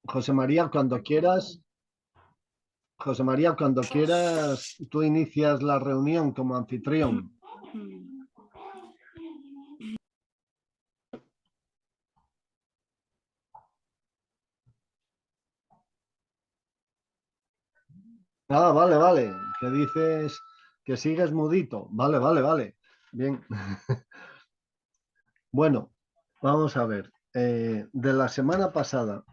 José María, cuando quieras, José María, cuando quieras, tú inicias la reunión como anfitrión. Ah, vale, vale. Que dices que sigues mudito. Vale, vale, vale. Bien. Bueno, vamos a ver. De la semana pasada,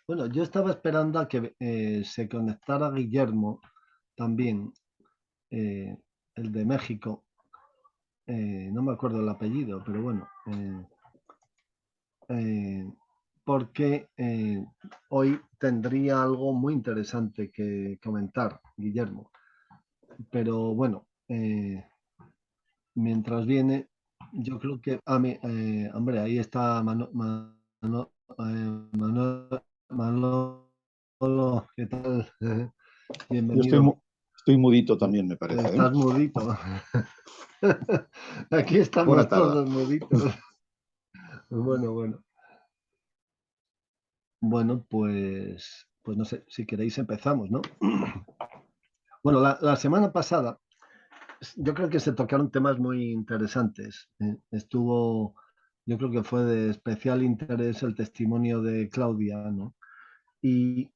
bueno, yo estaba esperando a que se conectara Guillermo también, eh, el de México. No me acuerdo el apellido, pero bueno. Eh, porque hoy tendría algo muy interesante que comentar, Guillermo. Pero bueno, mientras viene, yo creo que hombre, ahí está Manolo, ¿qué tal? Yo estoy, Bienvenido. estoy mudito también, me parece, ¿eh? Estás mudito. Aquí Buenas estamos tardes. todos muditos. Bueno, bueno. Bueno, pues no sé, si queréis empezamos, ¿no? Bueno, la semana pasada yo creo que se tocaron temas muy interesantes. Yo creo que fue de especial interés el testimonio de Claudia, ¿no? Y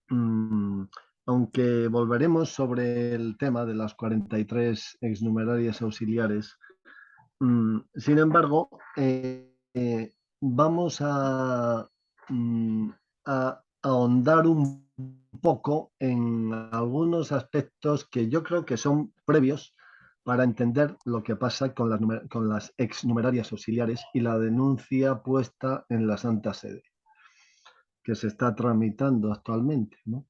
aunque volveremos sobre el tema de las 43 exnumerarias auxiliares, sin embargo, vamos a ahondar un poco en algunos aspectos que yo creo que son previos para entender lo que pasa con las exnumerarias auxiliares y la denuncia puesta en la Santa Sede, que se está tramitando actualmente, ¿no?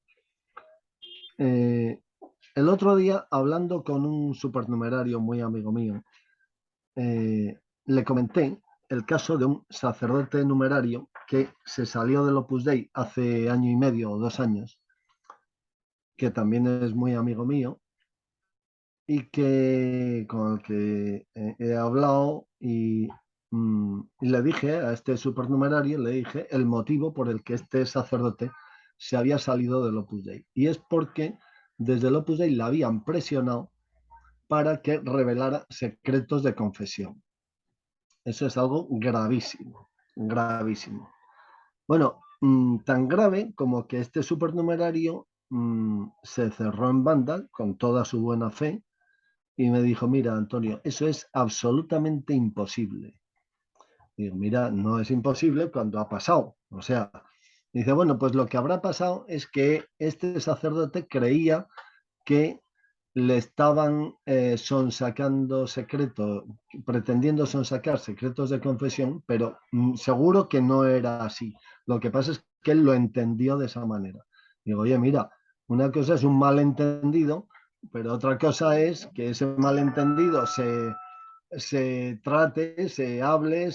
Eh, el otro día, hablando con un supernumerario muy amigo mío, le comenté el caso de un sacerdote numerario que se salió del Opus Dei hace año y medio o 2 años, que también es muy amigo mío y que con el que he hablado y le dije a este supernumerario, le dije el motivo por el que este sacerdote se había salido del Opus Dei. Y es porque desde el Opus Dei la habían presionado para que revelara secretos de confesión. Eso es algo gravísimo, gravísimo. Bueno, tan grave como que este supernumerario se cerró en banda con toda su buena fe y me dijo, mira, Antonio, eso es absolutamente imposible. Digo, mira, no es imposible cuando ha pasado. O sea, dice, bueno, pues lo que habrá pasado es que este sacerdote creía que le estaban sonsacando secretos, pretendiendo sonsacar secretos de confesión, pero seguro que no era así. Lo que pasa es que él lo entendió de esa manera. Digo, oye, mira, una cosa es un malentendido, pero otra cosa es que ese malentendido se trate, se hable,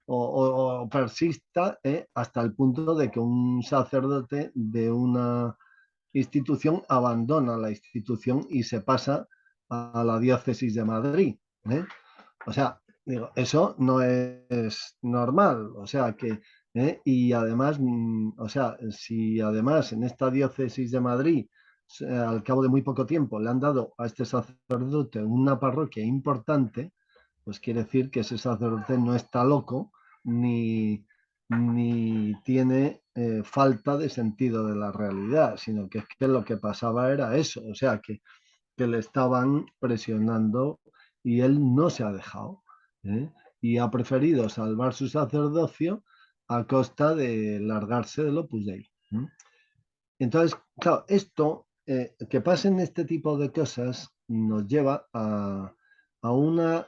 o persista hasta el punto de que un sacerdote de una institución abandona la institución y se pasa a la diócesis de Madrid. ¿eh? O sea, digo, eso no es normal. O sea que, y además, o sea, si además en esta diócesis de Madrid, al cabo de muy poco tiempo, le han dado a este sacerdote una parroquia importante, pues quiere decir que ese sacerdote no está loco ni tiene falta de sentido de la realidad, sino que es que lo que pasaba era eso, o sea, que le estaban presionando y él no se ha dejado, ¿eh? Y ha preferido salvar su sacerdocio a costa de largarse del Opus Dei. ¿eh? Entonces, claro, esto, que pasen este tipo de cosas nos lleva a una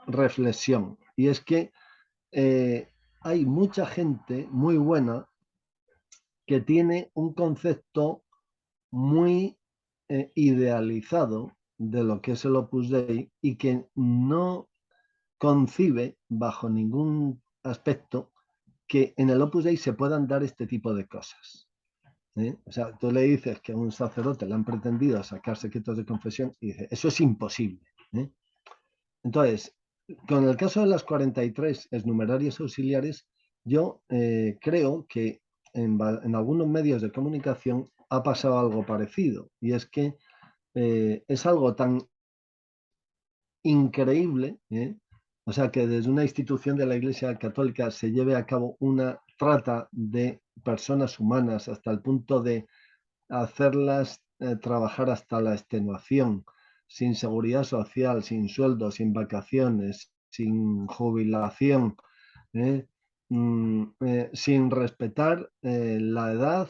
reflexión y es que hay mucha gente muy buena que tiene un concepto muy idealizado de lo que es el Opus Dei y que no concibe bajo ningún aspecto que en el Opus Dei se puedan dar este tipo de cosas. O sea, tú le dices que a un sacerdote le han pretendido sacar secretos de confesión y dice, eso es imposible. ¿eh? Entonces, con el caso de las 43 exnumerarias auxiliares, yo creo que en algunos medios de comunicación ha pasado algo parecido, y es que es algo tan increíble, o sea, que desde una institución de la Iglesia Católica se lleve a cabo una trata de personas humanas hasta el punto de hacerlas trabajar hasta la extenuación, sin seguridad social, sin sueldo, sin vacaciones, sin jubilación, ¿eh? Sin respetar la edad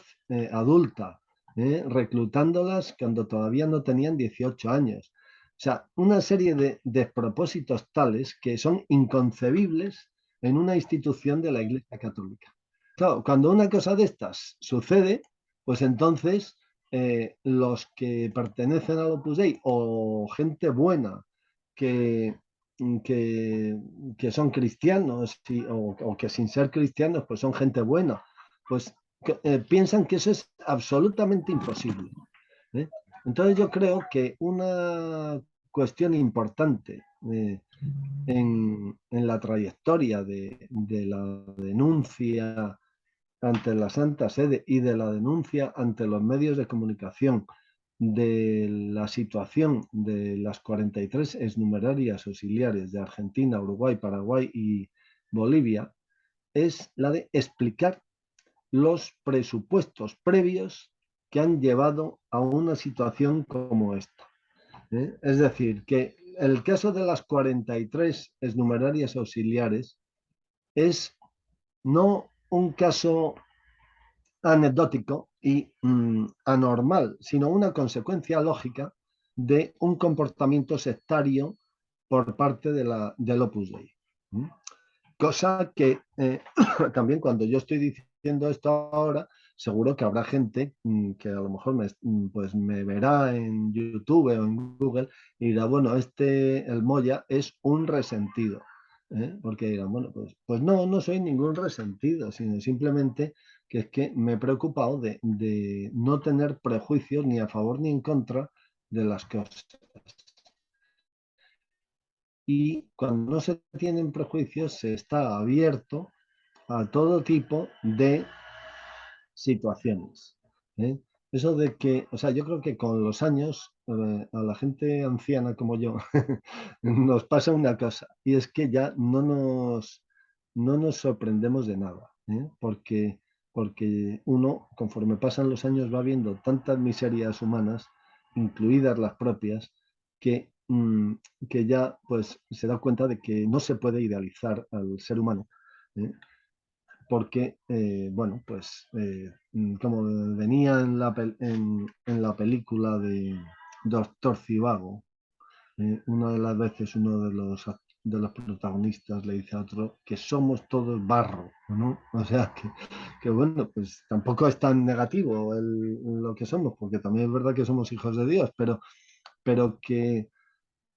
adulta, reclutándolas cuando todavía no tenían 18 años. O sea, una serie de despropósitos tales que son inconcebibles en una institución de la Iglesia Católica. Claro, cuando una cosa de estas sucede, pues entonces los que pertenecen al Opus Dei o gente buena que, que, que son cristianos o que sin ser cristianos pues son gente buena, pues piensan que eso es absolutamente imposible. ¿eh? Entonces yo creo que una cuestión importante en la trayectoria de la denuncia ante la Santa Sede y de la denuncia ante los medios de comunicación de la situación de las 43 exnumerarias auxiliares de Argentina, Uruguay, Paraguay y Bolivia es la de explicar los presupuestos previos que han llevado a una situación como esta. Es decir, que el caso de las 43 exnumerarias auxiliares es no un caso anecdótico y anormal, sino una consecuencia lógica de un comportamiento sectario por parte del Opus Dei. Cosa que también cuando yo estoy diciendo esto ahora, seguro que habrá gente que a lo mejor pues me verá en YouTube o en Google y dirá, bueno, el Moya es un resentido. Porque dirán, bueno, pues no, no soy ningún resentido, sino simplemente que es que me he preocupado de no tener prejuicios ni a favor ni en contra de las cosas. Y cuando no se tienen prejuicios, se está abierto a todo tipo de situaciones. ¿eh? Eso de que, o sea, yo creo que con los años a la gente anciana como yo nos pasa una cosa, y es que ya no nos sorprendemos de nada, porque uno, conforme pasan los años, va viendo tantas miserias humanas, incluidas las propias, que, que ya pues se da cuenta de que no se puede idealizar al ser humano. Porque, bueno, pues como venía en la película de Doctor Zivago, una de las veces uno de los protagonistas le dice a otro que somos todos barro, ¿no? O sea, que bueno, pues tampoco es tan negativo lo que somos, porque también es verdad que somos hijos de Dios, pero que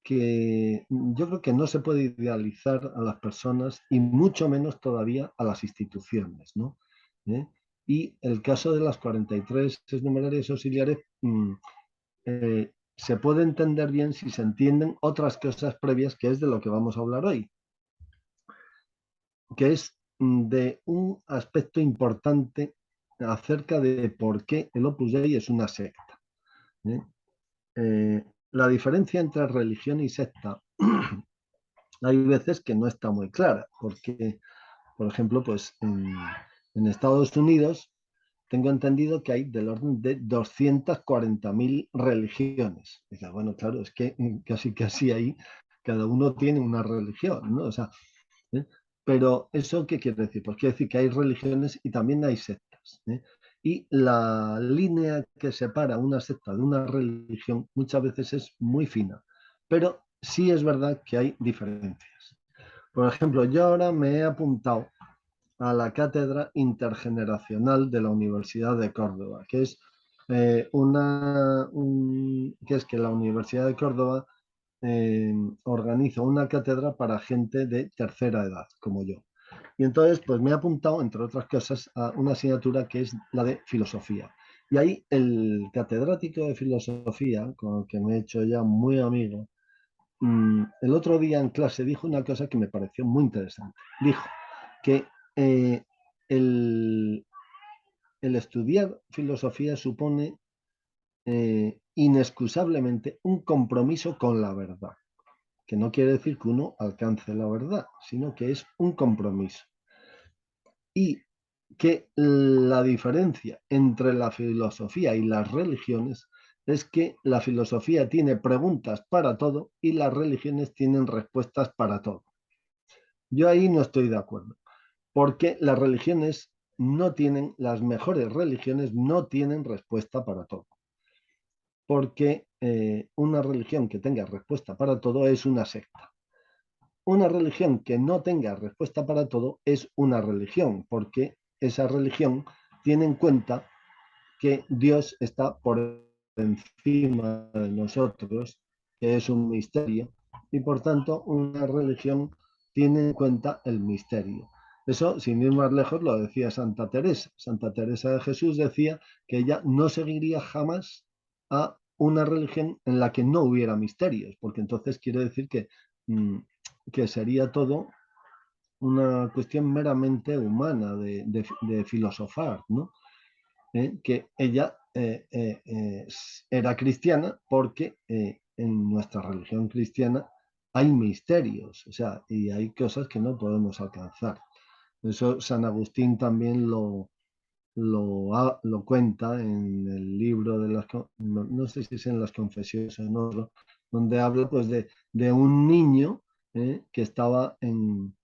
yo creo que no se puede idealizar a las personas y mucho menos todavía a las instituciones, ¿no? ¿Eh? Y el caso de las 43 numerarias auxiliares se puede entender bien si se entienden otras cosas previas, que es de lo que vamos a hablar hoy, que es de un aspecto importante acerca de por qué el Opus Dei es una secta. ¿eh? La diferencia entre religión y secta hay veces que no está muy clara, porque, por ejemplo, pues en Estados Unidos tengo entendido que hay del orden de 240.000 religiones. Y dice, bueno, claro, es que casi ahí cada uno tiene una religión, ¿no? O sea, ¿eh? Pero ¿eso qué quiere decir? Pues quiere decir que hay religiones y también hay sectas. Y la línea que separa una secta de una religión muchas veces es muy fina, pero sí es verdad que hay diferencias. Por ejemplo, yo ahora me he apuntado a la cátedra intergeneracional de la Universidad de Córdoba, que es que es que la Universidad de Córdoba organiza una cátedra para gente de tercera edad, como yo. Y entonces, pues me he apuntado, entre otras cosas, a una asignatura que es la de filosofía. Y ahí el catedrático de filosofía, con el que me he hecho ya muy amigo, el otro día en clase dijo una cosa que me pareció muy interesante. Dijo que eh, el, el estudiar filosofía supone inexcusablemente un compromiso con la verdad, que no quiere decir que uno alcance la verdad, sino que es un compromiso. Y que la diferencia entre la filosofía y las religiones es que la filosofía tiene preguntas para todo y las religiones tienen respuestas para todo. Yo ahí no estoy de acuerdo, porque las religiones no tienen, las mejores religiones no tienen respuesta para todo. Porque una religión que tenga respuesta para todo es una secta. Una religión que no tenga respuesta para todo es una religión, porque esa religión tiene en cuenta que Dios está por encima de nosotros, que es un misterio, y por tanto una religión tiene en cuenta el misterio. Eso, sin ir más lejos, lo decía Santa Teresa. Santa Teresa de Jesús decía que ella no seguiría jamás a una religión en la que no hubiera misterios, porque entonces quiere decir que sería todo una cuestión meramente humana de filosofar, ¿no? Que ella era cristiana porque en nuestra religión cristiana hay misterios, o sea, y hay cosas que no podemos alcanzar. Eso San Agustín también lo cuenta en el libro de las, no sé si es en las Confesiones o en otro, donde habla pues de un niño que estaba en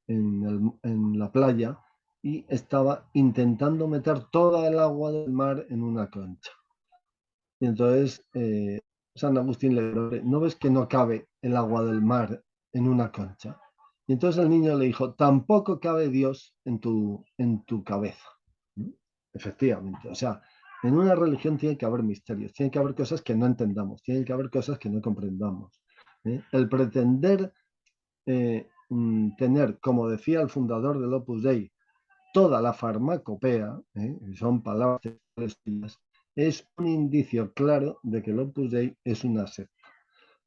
la playa y estaba intentando meter toda el agua del mar en una concha. Y entonces San Agustín le dijo, ¿no ves que no cabe el agua del mar en una concha? Y entonces el niño le dijo, tampoco cabe Dios en tu cabeza. ¿Mm? Efectivamente, o sea, en una religión tiene que haber misterios, tiene que haber cosas que no entendamos, tiene que haber cosas que no comprendamos. El pretender tener, como decía el fundador del Opus Dei, toda la farmacopea, son palabras suyas, es un indicio claro de que el Opus Dei es una secta.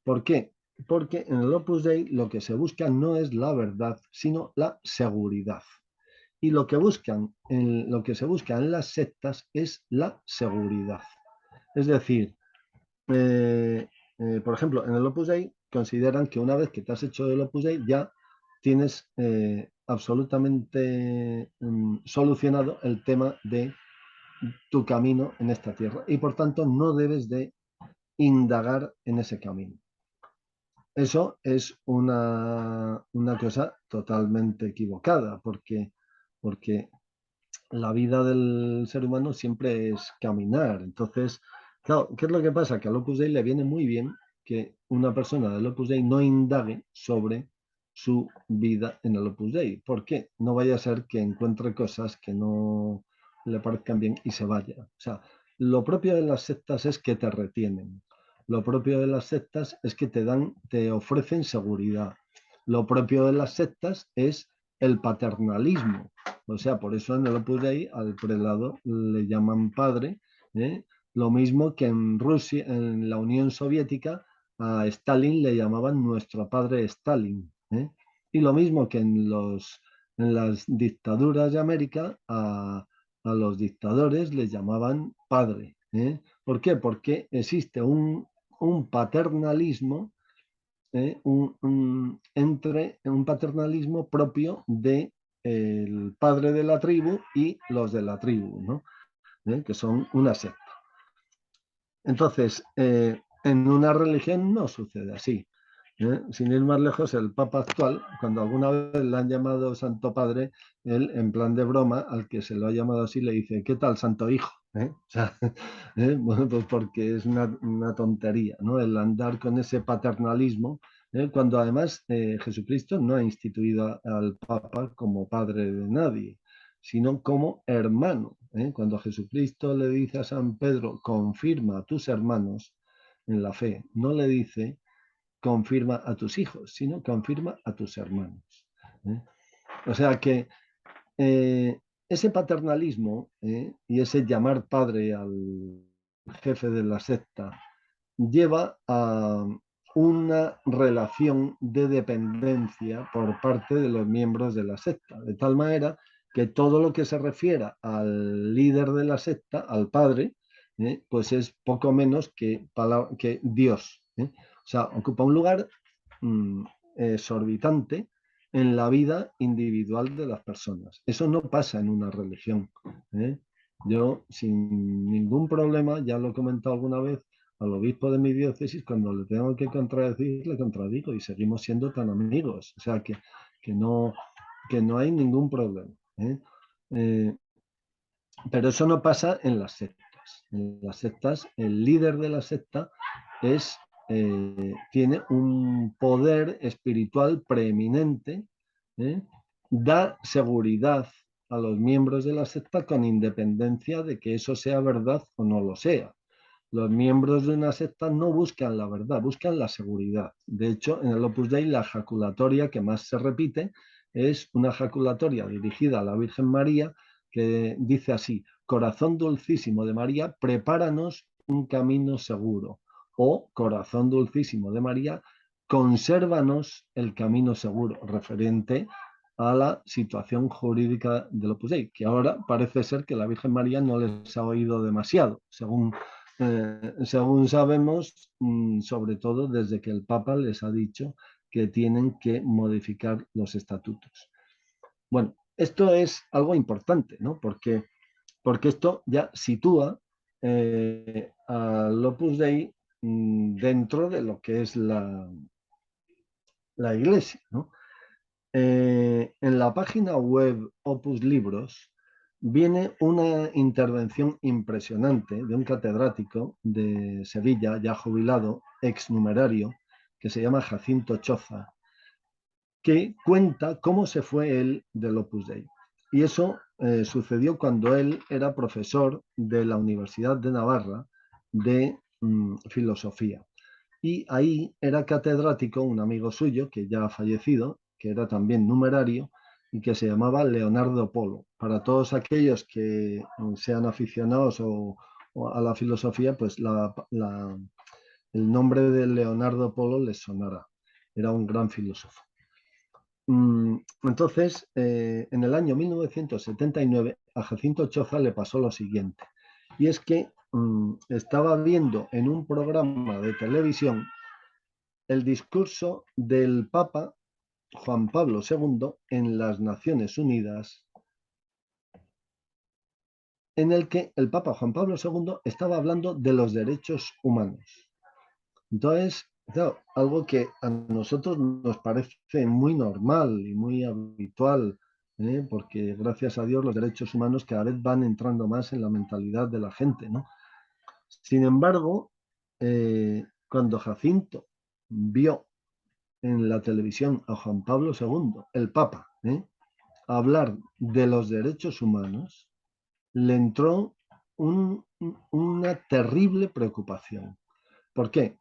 ¿Por qué? Porque en el Opus Dei lo que se busca no es la verdad, sino la seguridad. Y lo que se busca en las sectas es la seguridad. Es decir, por ejemplo, en el Opus Dei consideran que una vez que te has hecho el Opus Dei ya tienes absolutamente solucionado el tema de tu camino en esta tierra y por tanto no debes de indagar en ese camino. Eso es una cosa totalmente equivocada porque la vida del ser humano siempre es caminar. Entonces, claro, ¿qué es lo que pasa? Que al Opus Dei le viene muy bien que una persona del Opus Dei no indague sobre su vida en el Opus Dei. ¿Por qué? No vaya a ser que encuentre cosas que no le parezcan bien y se vaya. O sea, lo propio de las sectas es que te retienen. Lo propio de las sectas es que te ofrecen seguridad. Lo propio de las sectas es el paternalismo. O sea, por eso en el Opus Dei al prelado le llaman padre. ¿eh? Lo mismo que en Rusia, en la Unión Soviética, a Stalin le llamaban nuestro padre Stalin. Y lo mismo que en las dictaduras de América, a los dictadores les llamaban padre. ¿Por qué? Porque existe un paternalismo un paternalismo propio de el padre de la tribu y los de la tribu, ¿no? Que son una secta. Entonces, en una religión no sucede así. Sin ir más lejos, el Papa actual, cuando alguna vez le han llamado Santo Padre, él, en plan de broma, al que se lo ha llamado así, le dice, ¿qué tal, Santo Hijo? O sea, bueno, pues porque es una tontería, ¿no? El andar con ese paternalismo, cuando además Jesucristo no ha instituido al Papa como padre de nadie, sino como hermano. Cuando Jesucristo le dice a San Pedro, confirma a tus hermanos en la fe, no le dice confirma a tus hijos, sino confirma a tus hermanos. O sea que ese paternalismo y ese llamar padre al jefe de la secta lleva a una relación de dependencia por parte de los miembros de la secta, de tal manera que todo lo que se refiera al líder de la secta, al padre, pues es poco menos que Dios. O sea, ocupa un lugar exorbitante en la vida individual de las personas. Eso no pasa en una religión. Yo, sin ningún problema, ya lo he comentado alguna vez, al obispo de mi diócesis, cuando le tengo que contradecir, le contradigo y seguimos siendo tan amigos. O sea, que no hay ningún problema. Pero eso no pasa en las sectas. En las sectas, el líder de la secta tiene un poder espiritual preeminente, da seguridad a los miembros de la secta con independencia de que eso sea verdad o no lo sea. Los miembros de una secta no buscan la verdad, buscan la seguridad. De hecho, en el Opus Dei la jaculatoria que más se repite es una jaculatoria dirigida a la Virgen María que dice así: corazón dulcísimo de María, prepáranos un camino seguro. O corazón dulcísimo de María, consérvanos el camino seguro, referente a la situación jurídica del Opus Dei, que ahora parece ser que la Virgen María no les ha oído demasiado, según sabemos, sobre todo desde que el Papa les ha dicho que tienen que modificar los estatutos. Bueno, esto es algo importante, ¿no? Porque esto ya sitúa al Opus Dei dentro de lo que es la Iglesia, ¿no? En la página web Opus Libros viene una intervención impresionante de un catedrático de Sevilla, ya jubilado, ex numerario, que se llama Jacinto Choza, que cuenta cómo se fue él del Opus Dei. Y eso sucedió cuando él era profesor de la Universidad de Navarra de filosofía. Y ahí era catedrático un amigo suyo que ya ha fallecido, que era también numerario y que se llamaba Leonardo Polo. Para todos aquellos que sean aficionados o a la filosofía, pues el nombre de Leonardo Polo les sonará. Era un gran filósofo. Entonces, en el año 1979, a Jacinto Choza le pasó lo siguiente. Y es que estaba viendo en un programa de televisión el discurso del Papa Juan Pablo II en las Naciones Unidas, en el que el Papa Juan Pablo II estaba hablando de los derechos humanos. Entonces, claro, algo que a nosotros nos parece muy normal y muy habitual, porque gracias a Dios los derechos humanos cada vez van entrando más en la mentalidad de la gente, ¿no? Sin embargo, cuando Jacinto vio en la televisión a Juan Pablo II, el Papa, hablar de los derechos humanos, le entró una terrible preocupación. ¿Por qué?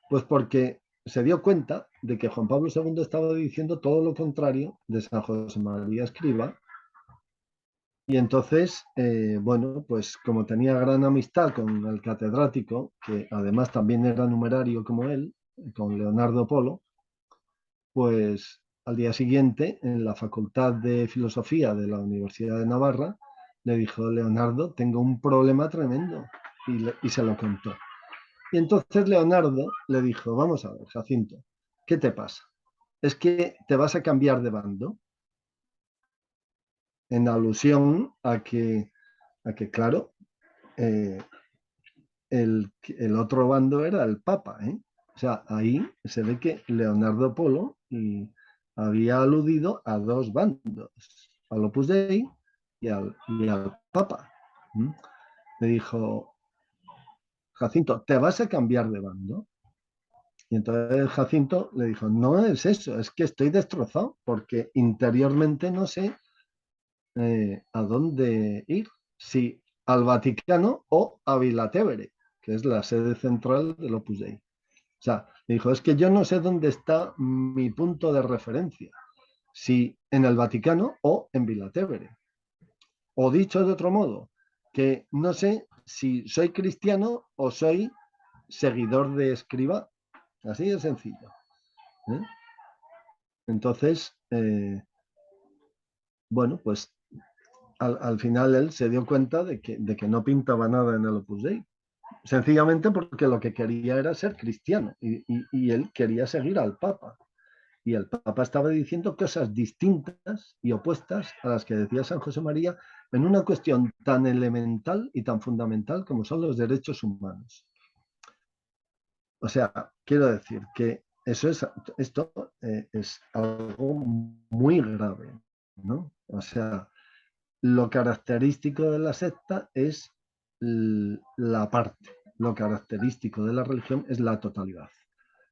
Pues porque se dio cuenta de que Juan Pablo II estaba diciendo todo lo contrario de San José María Escrivá. Y entonces, bueno, pues como tenía gran amistad con el catedrático, que además también era numerario como él, con Leonardo Polo, pues al día siguiente, en la Facultad de Filosofía de la Universidad de Navarra, le dijo: Leonardo, tengo un problema tremendo. Y se lo contó. Y entonces Leonardo le dijo: vamos a ver, Jacinto, ¿qué te pasa? ¿Es que te vas a cambiar de bando? En alusión a que claro, el otro bando era el Papa, ¿eh? O sea, ahí se ve que Leonardo Polo había aludido a dos bandos, al Opus Dei y al Papa. Le dijo: Jacinto, ¿te vas a cambiar de bando? Y entonces Jacinto le dijo: no es eso, es que estoy destrozado porque interiormente no sé a dónde ir, si al Vaticano o a Vilatevere, que es la sede central del Opus Dei. O sea, le dijo: es que yo no sé dónde está mi punto de referencia, si en el Vaticano o en Vilatevere. O dicho de otro modo, que no sé si soy cristiano o soy seguidor de Escrivá. Así de sencillo. Entonces, bueno, pues al final él se dio cuenta de que no pintaba nada en el Opus Dei, sencillamente porque lo que quería era ser cristiano y él quería seguir al Papa. Y el Papa estaba diciendo cosas distintas y opuestas a las que decía San José María en una cuestión tan elemental y tan fundamental como son los derechos humanos. O sea, quiero decir que esto es algo muy grave, ¿no? O sea, lo característico de la secta es la parte, lo característico de la religión es la totalidad.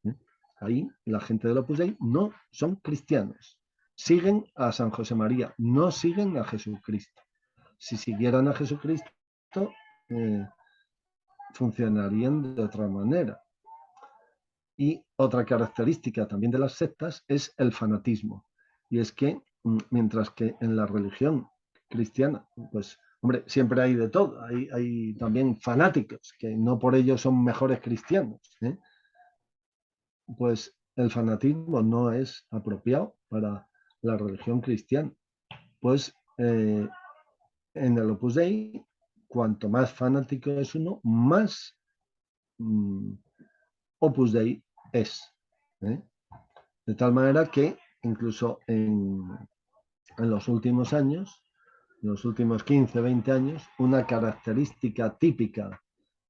¿Eh? Ahí la gente del Opus Dei no son cristianos, siguen a San José María, no siguen a Jesucristo. Si siguieran a Jesucristo, eh, funcionarían de otra manera. Y otra característica también de las sectas es el fanatismo. Y es que mientras que en la religión cristiana, pues, hombre, siempre hay de todo. Hay también fanáticos que no por ello son mejores cristianos, ¿eh? Pues el fanatismo no es apropiado para la religión cristiana. Pues en el Opus Dei, cuanto más fanático es uno, más Opus Dei es. ¿Eh? De tal manera que incluso en los últimos años, en los últimos 15, 20 años, una característica típica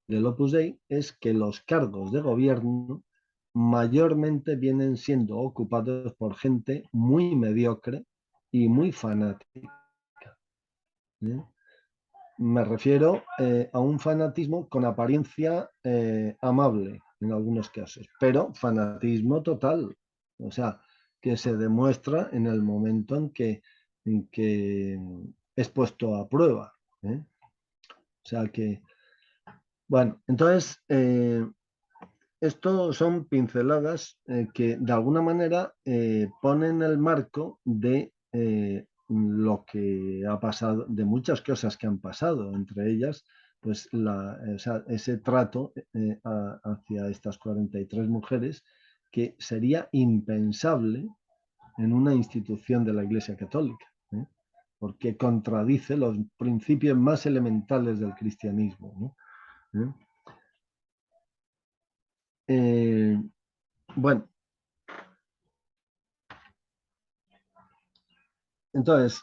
del Opus Dei es que los cargos de gobierno mayormente vienen siendo ocupados por gente muy mediocre y muy fanática. ¿Eh? Me refiero a un fanatismo con apariencia amable en algunos casos, pero fanatismo total. O sea, que se demuestra en el momento en que es puesto a prueba. ¿Eh? O sea que, bueno, entonces, esto son pinceladas que de alguna manera ponen el marco de lo que ha pasado, de muchas cosas que han pasado, entre ellas, pues o sea, ese trato hacia estas 43 mujeres que sería impensable en una institución de la Iglesia Católica, ¿eh? Porque contradice los principios más elementales del cristianismo, ¿no? Bueno, entonces,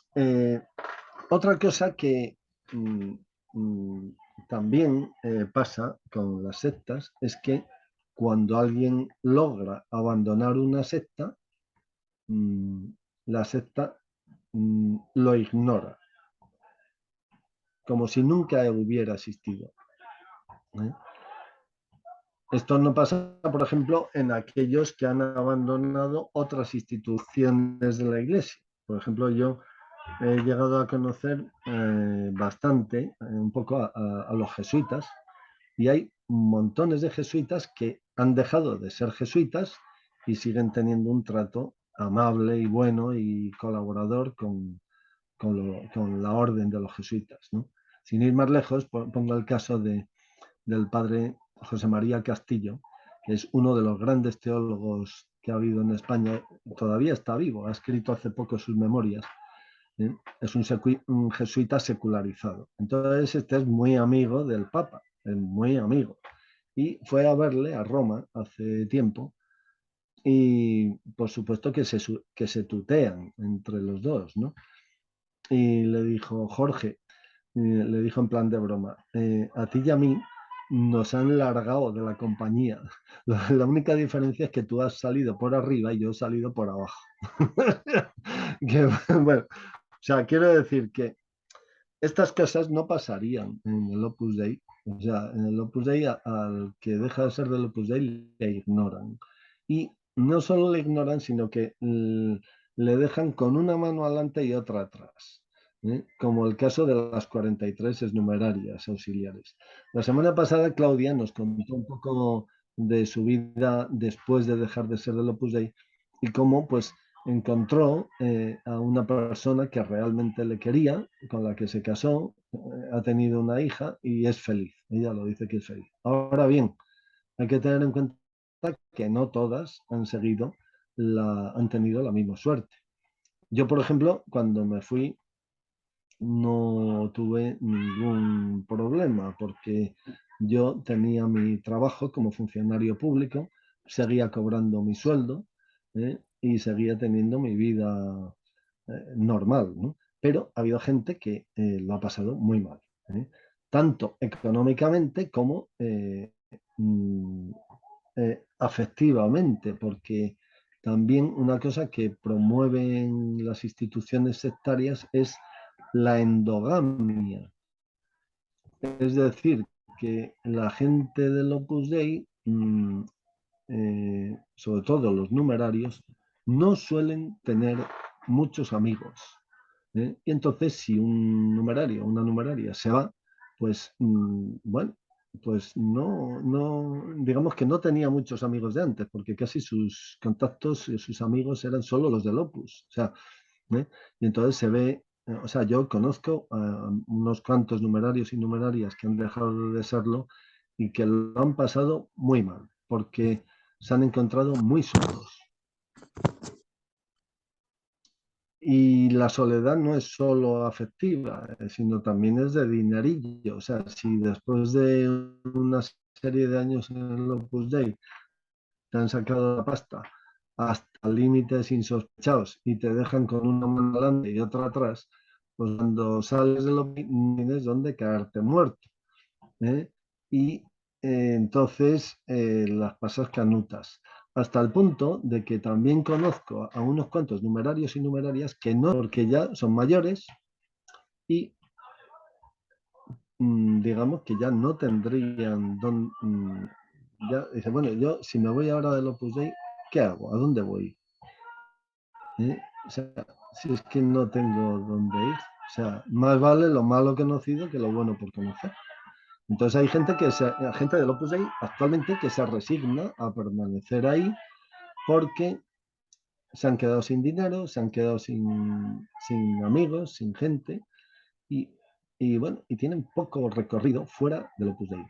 otra cosa que mm, mm, también pasa con las sectas es que cuando alguien logra abandonar una secta, mm, la secta lo ignora, como si nunca hubiera existido. ¿Eh? Esto no pasa, por ejemplo, en aquellos que han abandonado otras instituciones de la Iglesia. Por ejemplo, yo he llegado a conocer bastante, un poco a los jesuitas, y hay montones de jesuitas que han dejado de ser jesuitas y siguen teniendo un trato amable y bueno y colaborador con la orden de los jesuitas, ¿no? Sin ir más lejos, pongo el caso del padre José María Castillo, que es uno de los grandes teólogos que ha habido en España, todavía está vivo, ha escrito hace poco sus memorias. ¿Eh? Es un jesuita secularizado. Entonces, este es muy amigo del Papa, es muy amigo. Y fue a verle a Roma hace tiempo y por supuesto que se tutean entre los dos, ¿no? Y le dijo, Jorge, le dijo en plan de broma, a ti y a mí nos han largado de la compañía. La única diferencia es que tú has salido por arriba y yo he salido por abajo. Que, bueno, o sea, quiero decir que estas cosas no pasarían en el Opus Dei. O sea, en el Opus Dei al que deja de ser del Opus Dei le ignoran. Y no solo le ignoran, sino que le dejan con una mano adelante y otra atrás. ¿Eh? Como el caso de las 43 exnumerarias auxiliares. La semana pasada Claudia nos contó un poco de su vida después de dejar de ser del Opus Dei y cómo pues encontró a una persona que realmente le quería, con la que se casó, ha tenido una hija y es feliz. Ella lo dice que es feliz. Ahora bien, hay que tener en cuenta que no todas han tenido la misma suerte. Yo, por ejemplo, cuando me fui no tuve ningún problema porque yo tenía mi trabajo como funcionario público, seguía cobrando mi sueldo, y seguía teniendo mi vida normal, ¿no? Pero ha habido gente que lo ha pasado muy mal, tanto económicamente como mm, afectivamente, porque también una cosa que promueven las instituciones sectarias es la endogamia. Es decir, que la gente del Opus Dei, sobre todo los numerarios, no suelen tener muchos amigos. Y entonces, si un numerario o una numeraria se va, pues bueno, pues digamos que no tenía muchos amigos de antes, porque casi sus contactos y sus amigos eran solo los del Opus. O sea, y entonces se ve, o sea, yo conozco a unos cuantos numerarios y numerarias que han dejado de serlo y que lo han pasado muy mal, porque se han encontrado muy solos. Y la soledad no es solo afectiva, sino también es de dinerillo. O sea, si después de una serie de años en el Opus Dei te han sacado la pasta hasta límites insospechados y te dejan con una mano adelante y otra atrás, pues cuando sales de lo tienes donde caerte muerto. ¿eh? Y entonces las pasas canutas. Hasta el punto de que también conozco a unos cuantos numerarios y numerarias que no, porque ya son mayores y digamos que ya no tendrían don, ya dice, bueno, yo si me voy ahora del Opus Dei, ¿qué hago? ¿A dónde voy? O sea, si es que no tengo dónde ir. O sea, más vale lo malo conocido que lo bueno por conocer. Entonces hay gente del Opus Dei actualmente que se resigna a permanecer ahí porque se han quedado sin dinero, se han quedado sin amigos, sin gente y bueno, y tienen poco recorrido fuera del Opus Dei.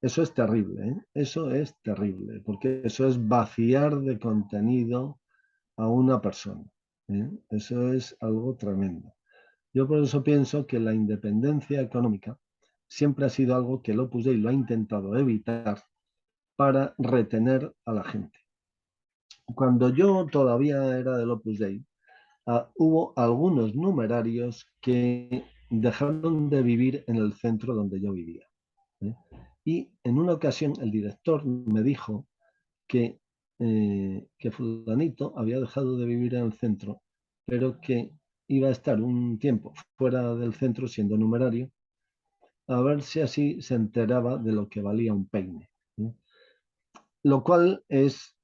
Eso es terrible, ¿eh? Eso es terrible, porque eso es vaciar de contenido a una persona, ¿eh? Eso es algo tremendo. Yo por eso pienso que la independencia económica siempre ha sido algo que el Opus Dei lo ha intentado evitar para retener a la gente. Cuando yo todavía era del Opus Dei, hubo algunos numerarios que dejaron de vivir en el centro donde yo vivía. Y en una ocasión el director me dijo que fulanito había dejado de vivir en el centro, pero que iba a estar un tiempo fuera del centro siendo numerario, a ver si así se enteraba de lo que valía un peine. Lo cual es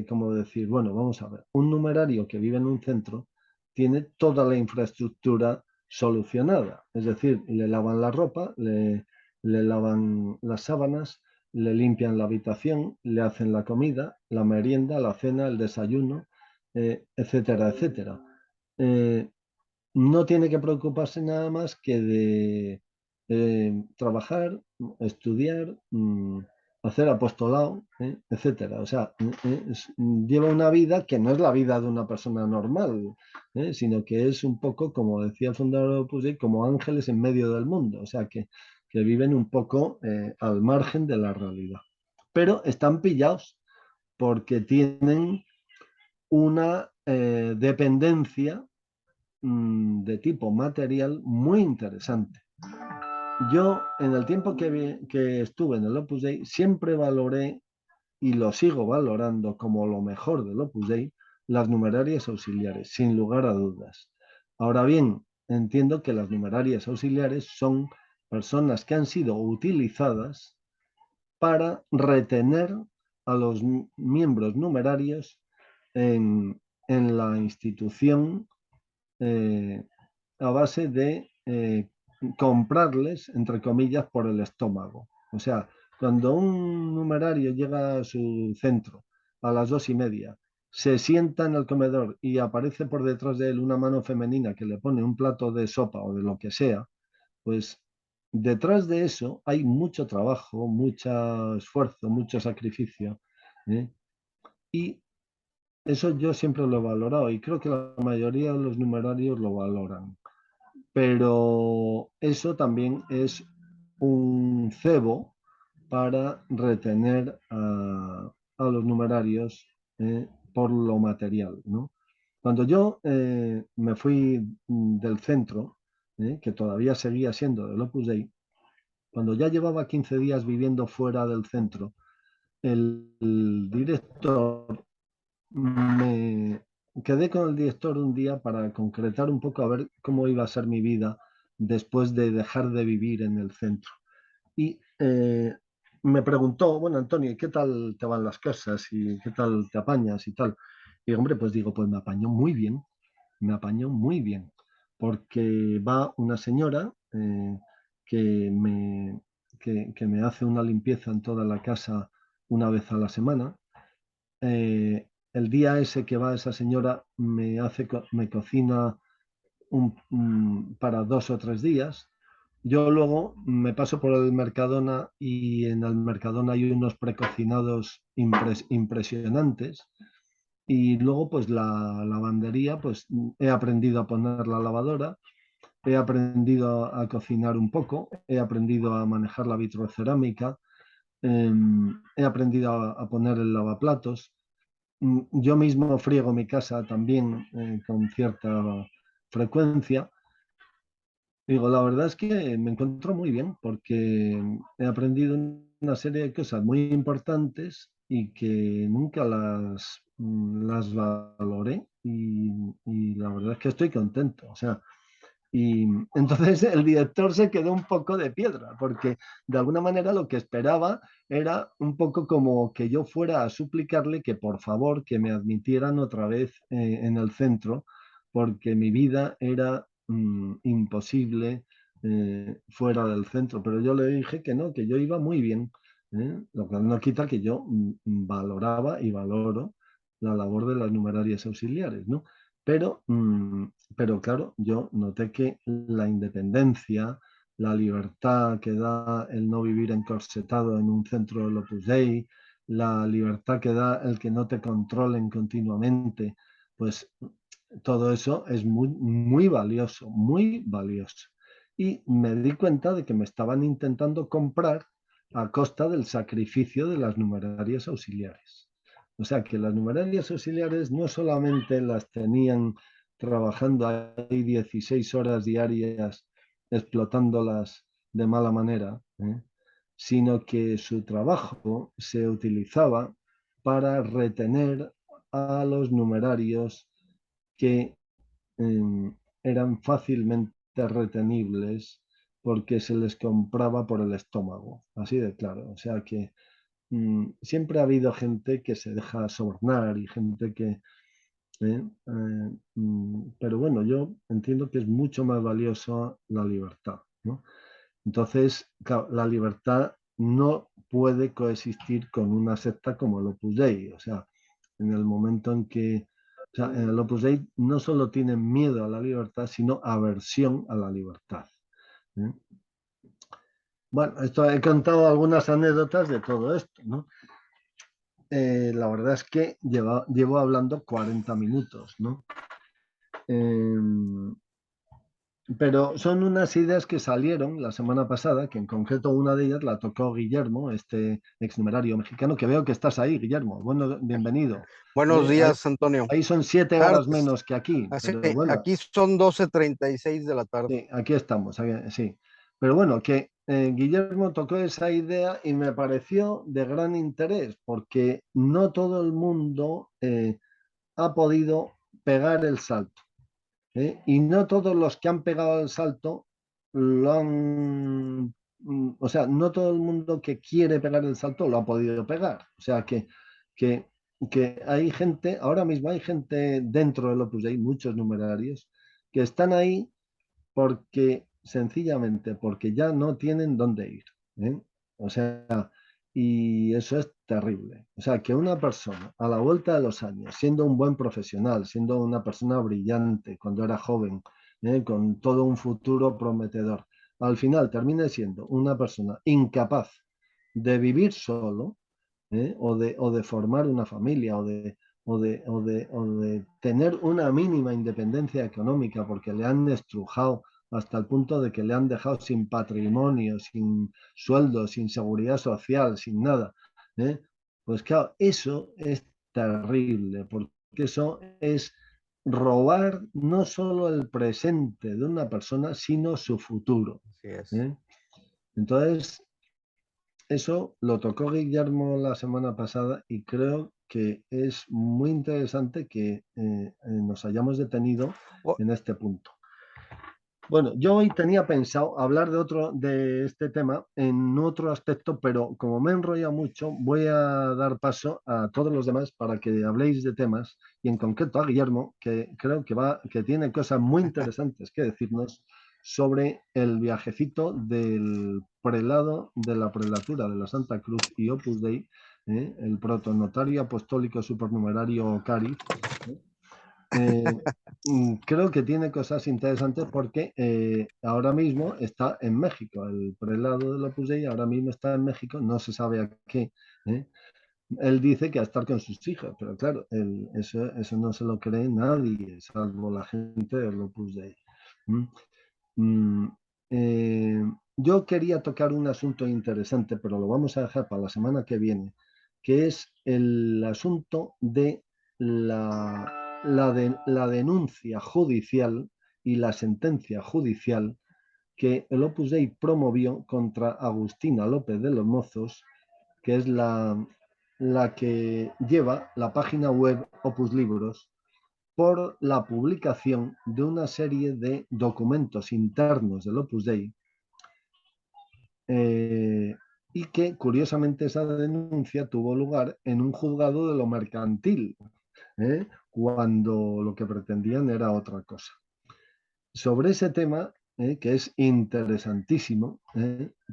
como decir, bueno, vamos a ver, un numerario que vive en un centro tiene toda la infraestructura solucionada, es decir, le lavan la ropa, le lavan las sábanas, le limpian la habitación, le hacen la comida, la merienda, la cena, el desayuno, etcétera, etcétera. No tiene que preocuparse nada más que de trabajar, estudiar, hacer apostolado, etcétera. O sea, lleva una vida que no es la vida de una persona normal, sino que es un poco, como decía el fundador de Opus Dei, como ángeles en medio del mundo. O sea, que viven un poco al margen de la realidad. Pero están pillados porque tienen una dependencia de tipo material muy interesante. Yo, en el tiempo que estuve en el Opus Dei, siempre valoré y lo sigo valorando como lo mejor del Opus Dei, las numerarias auxiliares, sin lugar a dudas. Ahora bien, entiendo que las numerarias auxiliares son personas que han sido utilizadas para retener a los miembros numerarios en la institución a base de comprarles, entre comillas, por el estómago. O sea, cuando un numerario llega a su centro a las 2:30, se sienta en el comedor y aparece por detrás de él una mano femenina que le pone un plato de sopa o de lo que sea, pues detrás de eso hay mucho trabajo, mucho esfuerzo, mucho sacrificio. ¿eh? Y eso yo siempre lo he valorado y creo que la mayoría de los numerarios lo valoran. pero eso también es un cebo para retener a los numerarios por lo material, ¿no? Cuando yo me fui del centro, que todavía seguía siendo del Opus Dei, cuando ya llevaba 15 días viviendo fuera del centro, el director, me quedé con el director un día para concretar un poco a ver cómo iba a ser mi vida después de dejar de vivir en el centro. Y me preguntó, bueno, Antonio, ¿qué tal te van las cosas? ¿Y qué tal te apañas y tal? Y hombre, pues digo, pues me apañó muy bien, me apañó muy bien, porque va una señora que, me, que me hace una limpieza en toda la casa una vez a la semana. El día ese que va esa señora me cocina para 2 o 3 días. Yo luego me paso por el Mercadona y en el Mercadona hay unos precocinados impresionantes. Y luego, pues la lavandería, pues he aprendido a poner la lavadora, he aprendido a cocinar un poco, he aprendido a manejar la vitrocerámica, he aprendido a poner el lavaplatos. Yo mismo friego mi casa también con cierta frecuencia. Digo, la verdad es que me encuentro muy bien porque he aprendido una serie de cosas muy importantes y que nunca las valoré y la verdad es que estoy contento. O sea, y entonces el director se quedó un poco de piedra porque de alguna manera lo que esperaba era un poco como que yo fuera a suplicarle que por favor que me admitieran otra vez en el centro porque mi vida era imposible fuera del centro. Pero yo le dije que no, que yo iba muy bien. Lo que no quita que yo valoraba y valoro la labor de las numerarias auxiliares, ¿no? Pero, pero claro, yo noté que la independencia, la libertad que da el no vivir encorsetado en un centro del Opus Dei, la libertad que da el que no te controlen continuamente, pues todo eso es muy, muy valioso, muy valioso. Y me di cuenta de que me estaban intentando comprar a costa del sacrificio de las numerarias auxiliares. O sea que las numerarias auxiliares no solamente las tenían trabajando ahí 16 horas diarias, explotándolas de mala manera, sino que su trabajo se utilizaba para retener a los numerarios que eran fácilmente retenibles porque se les compraba por el estómago, así de claro. O sea que siempre ha habido gente que se deja sobornar y gente que... pero bueno, yo entiendo que es mucho más valiosa la libertad, ¿no? Entonces, claro, la libertad no puede coexistir con una secta como el Opus Dei. O sea, en el momento en que... O sea, en el Opus Dei no solo tienen miedo a la libertad, sino aversión a la libertad. ¿eh? Bueno, esto he contado algunas anécdotas de todo esto, ¿no? La verdad es que llevo hablando 40 minutos, ¿no? Pero son unas ideas que salieron la semana pasada, que en concreto una de ellas la tocó Guillermo, este exnumerario mexicano, que veo que estás ahí, Guillermo. Bueno, bienvenido. Buenos días, Antonio. Ahí son 7 horas menos que aquí, pero bueno. Aquí son 12:36 de la tarde. Sí, aquí estamos, sí. Pero bueno, que Guillermo tocó esa idea y me pareció de gran interés, porque no todo el mundo ha podido pegar el salto. Y no todos los que han pegado el salto lo han... O sea, no todo el mundo que quiere pegar el salto lo ha podido pegar. O sea, que, que hay gente, ahora mismo hay gente dentro del Opus Dei, muchos numerarios, que están ahí porque sencillamente porque ya no tienen dónde ir. O sea, y eso es terrible. O sea, que una persona a la vuelta de los años, siendo un buen profesional, siendo una persona brillante cuando era joven, con todo un futuro prometedor, al final termine siendo una persona incapaz de vivir solo, o de formar una familia, o de tener una mínima independencia económica porque le han estrujado hasta el punto de que le han dejado sin patrimonio, sin sueldo, sin seguridad social, sin nada. Pues claro, eso es terrible, porque eso es robar no solo el presente de una persona, sino su futuro. Así es. Entonces, eso lo tocó Guillermo la semana pasada y creo que es muy interesante que nos hayamos detenido en este punto. Bueno, yo hoy tenía pensado hablar de este tema en otro aspecto, pero como me he enrollado mucho, voy a dar paso a todos los demás para que habléis de temas y en concreto a Guillermo, que creo que tiene cosas muy interesantes que decirnos sobre el viajecito del prelado de la prelatura de la Santa Cruz y Opus Dei, el protonotario apostólico supernumerario Cari. Creo que tiene cosas interesantes porque ahora mismo está en México, el prelado del Opus Dei ahora mismo está en México, no se sabe a qué. ¿eh? Él dice que a estar con sus hijos, pero claro, eso no se lo cree nadie, salvo la gente del Opus Dei. ¿Mm? Mm, eh, yo quería tocar un asunto interesante, pero lo vamos a dejar para la semana que viene, que es el asunto de la denuncia judicial y la sentencia judicial que el Opus Dei promovió contra Agustina López de los Mozos, que es la que lleva la página web Opus Libros, por la publicación de una serie de documentos internos del Opus Dei y que curiosamente esa denuncia tuvo lugar en un juzgado de lo mercantil, cuando lo que pretendían era otra cosa. Sobre ese tema, que es interesantísimo,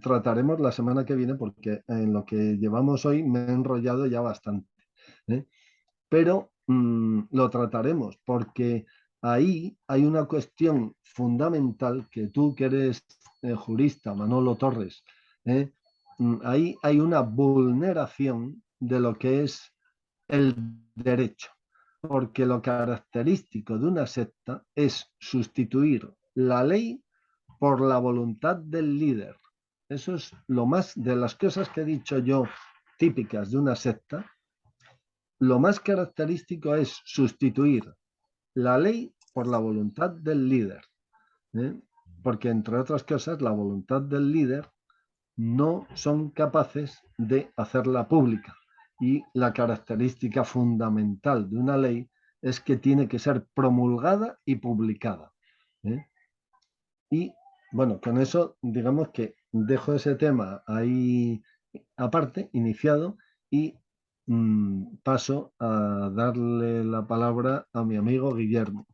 trataremos la semana que viene porque en lo que llevamos hoy me he enrollado ya bastante. Pero lo trataremos porque ahí hay una cuestión fundamental que tú que eres jurista, Manolo Torres, ahí hay una vulneración de lo que es el derecho, porque lo característico de una secta es sustituir la ley por la voluntad del líder. Eso es lo más de las cosas que he dicho yo típicas de una secta. Lo más característico es sustituir la ley por la voluntad del líder, porque entre otras cosas la voluntad del líder no son capaces de hacerla pública y la característica fundamental de una ley es que tiene que ser promulgada y publicada. Y bueno, con eso digamos que dejo ese tema ahí aparte, iniciado, y paso a darle la palabra a mi amigo Guillermo.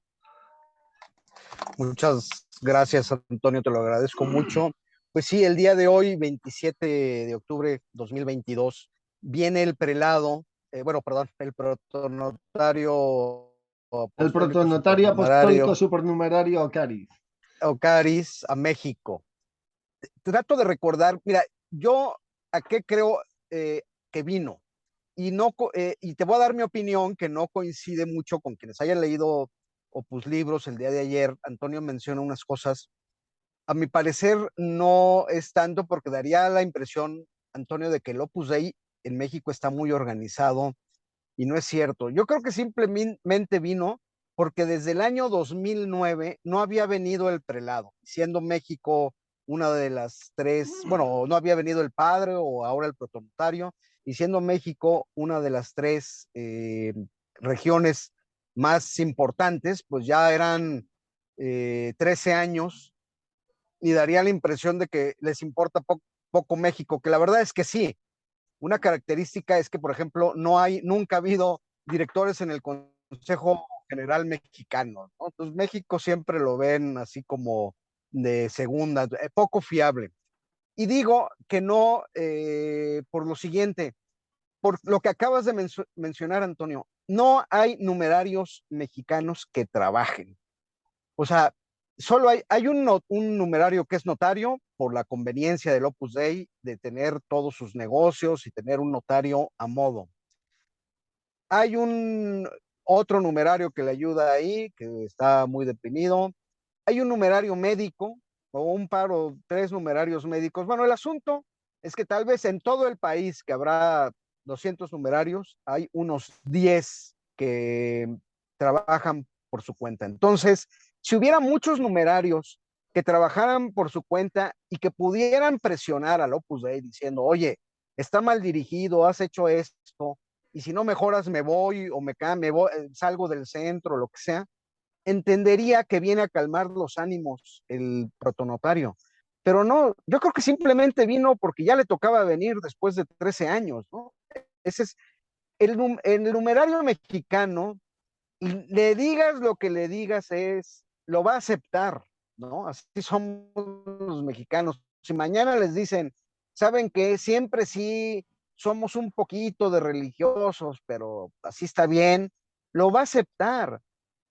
Muchas gracias, Antonio, te lo agradezco mucho. Pues sí, el día de hoy, 27 de octubre 2022, viene el prelado, el protonotario El apostólico protonotario supernumerario apostólico supernumerario Ocariz. Ocaris a México. Trato de recordar, mira, yo a qué creo que vino y no y te voy a dar mi opinión que no coincide mucho con quienes hayan leído Opus Libros el día de ayer. Antonio menciona unas cosas. A mi parecer no es tanto porque daría la impresión, Antonio, de que el Opus Dei en México está muy organizado y no es cierto. Yo creo que simplemente vino porque desde el año 2009 no había venido el prelado, siendo México una de las tres, bueno, no había venido el padre o ahora el protonotario, y siendo México una de las tres regiones más importantes, pues ya eran 13 años y daría la impresión de que les importa poco México, que la verdad es que sí. Una característica es que, por ejemplo, nunca ha habido directores en el Consejo General Mexicano, ¿no? Entonces, México siempre lo ven así como de segunda, poco fiable. Y digo que no por lo siguiente, por lo que acabas de mencionar, Antonio, no hay numerarios mexicanos que trabajen. O sea, solo hay un numerario que es notario por la conveniencia del Opus Dei de tener todos sus negocios y tener un notario a modo. Hay un otro numerario que le ayuda ahí, que está muy deprimido. hay un numerario médico o un par o tres numerarios médicos. Bueno, el asunto es que tal vez en todo el país, que habrá 200 numerarios, hay unos 10 que trabajan por su cuenta. Entonces, si hubiera muchos numerarios que trabajaran por su cuenta y que pudieran presionar al Opus Dei diciendo, oye, está mal dirigido, has hecho esto, y si no mejoras me voy o me voy, salgo del centro, lo que sea, entendería que viene a calmar los ánimos el protonotario. Pero no, yo creo que simplemente vino porque ya le tocaba venir después de 13 años, ¿no? Ese es el numerario mexicano, y le digas lo que le digas, lo va a aceptar, ¿no? Así somos los mexicanos. Si mañana les dicen, saben que siempre sí somos un poquito de religiosos, pero así está bien, lo va a aceptar.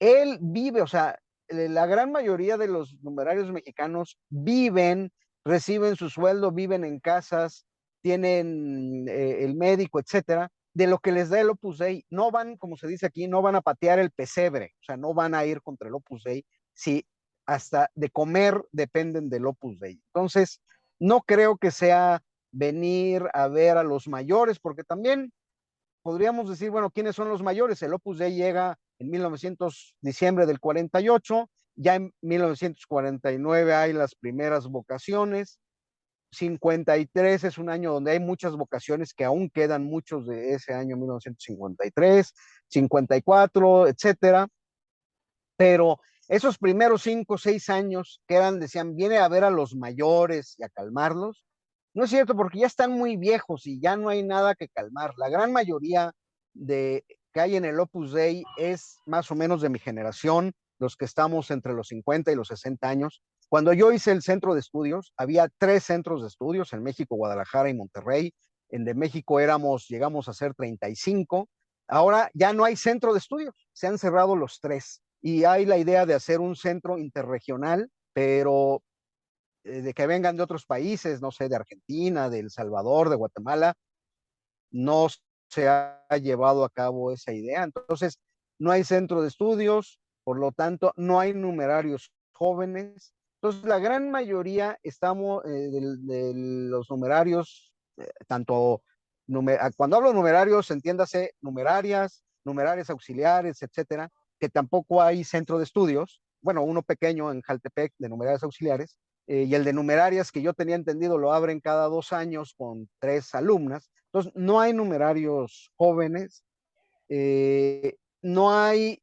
Él vive, o sea, la gran mayoría de los numerarios mexicanos viven, reciben su sueldo, viven en casas, tienen el médico, etcétera, de lo que les da el Opus Dei. No van, como se dice aquí, no van a patear el pesebre, o sea, no van a ir contra el Opus Dei, si hasta de comer dependen del Opus Dei. Entonces, no creo que sea venir a ver a los mayores, porque también podríamos decir, bueno, ¿quiénes son los mayores? El Opus Dei llega en 1900, diciembre del 48, ya en 1949 hay las primeras vocaciones, 53 es un año donde hay muchas vocaciones que aún quedan muchos de ese año 1953, 54, etcétera. Pero esos primeros 5 o 6 años que eran, decían, viene a ver a los mayores y a calmarlos, no es cierto, porque ya están muy viejos y ya no hay nada que calmar. La gran mayoría de que hay en el Opus Dei es más o menos de mi generación, los que estamos entre los 50 y los 60 años. Cuando yo hice el centro de estudios, había 3 centros de estudios, en México, Guadalajara y Monterrey. En de México llegamos a ser 35. Ahora ya no hay centro de estudios, se han cerrado los 3. Y hay la idea de hacer un centro interregional, pero de que vengan de otros países, no sé, de Argentina, de El Salvador, de Guatemala, no se ha llevado a cabo esa idea. Entonces, no hay centro de estudios, por lo tanto, no hay numerarios jóvenes. Entonces, la gran mayoría estamos de los numerarios, tanto, cuando hablo de numerarios, entiéndase numerarias, numerarias auxiliares, etcétera, que tampoco hay centro de estudios, bueno, uno pequeño en Jaltepec de numerarias auxiliares, y el de numerarias, que yo tenía entendido, lo abren cada 2 años con 3 alumnas. Entonces, no hay numerarios jóvenes, no hay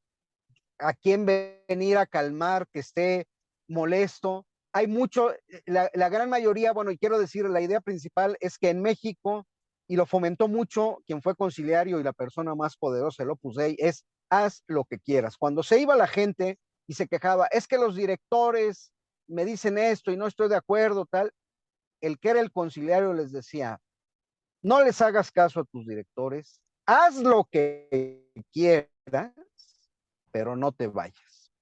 a quien venir a calmar que esté molesto. Hay mucho, la gran mayoría, bueno, y quiero decir, la idea principal es que en México, y lo fomentó mucho quien fue conciliario y la persona más poderosa del Opus Dei, es haz lo que quieras. Cuando se iba la gente y se quejaba, es que los directores me dicen esto y no estoy de acuerdo, tal, el que era el conciliario les decía, no les hagas caso a tus directores, haz lo que quieras, pero no te vayas,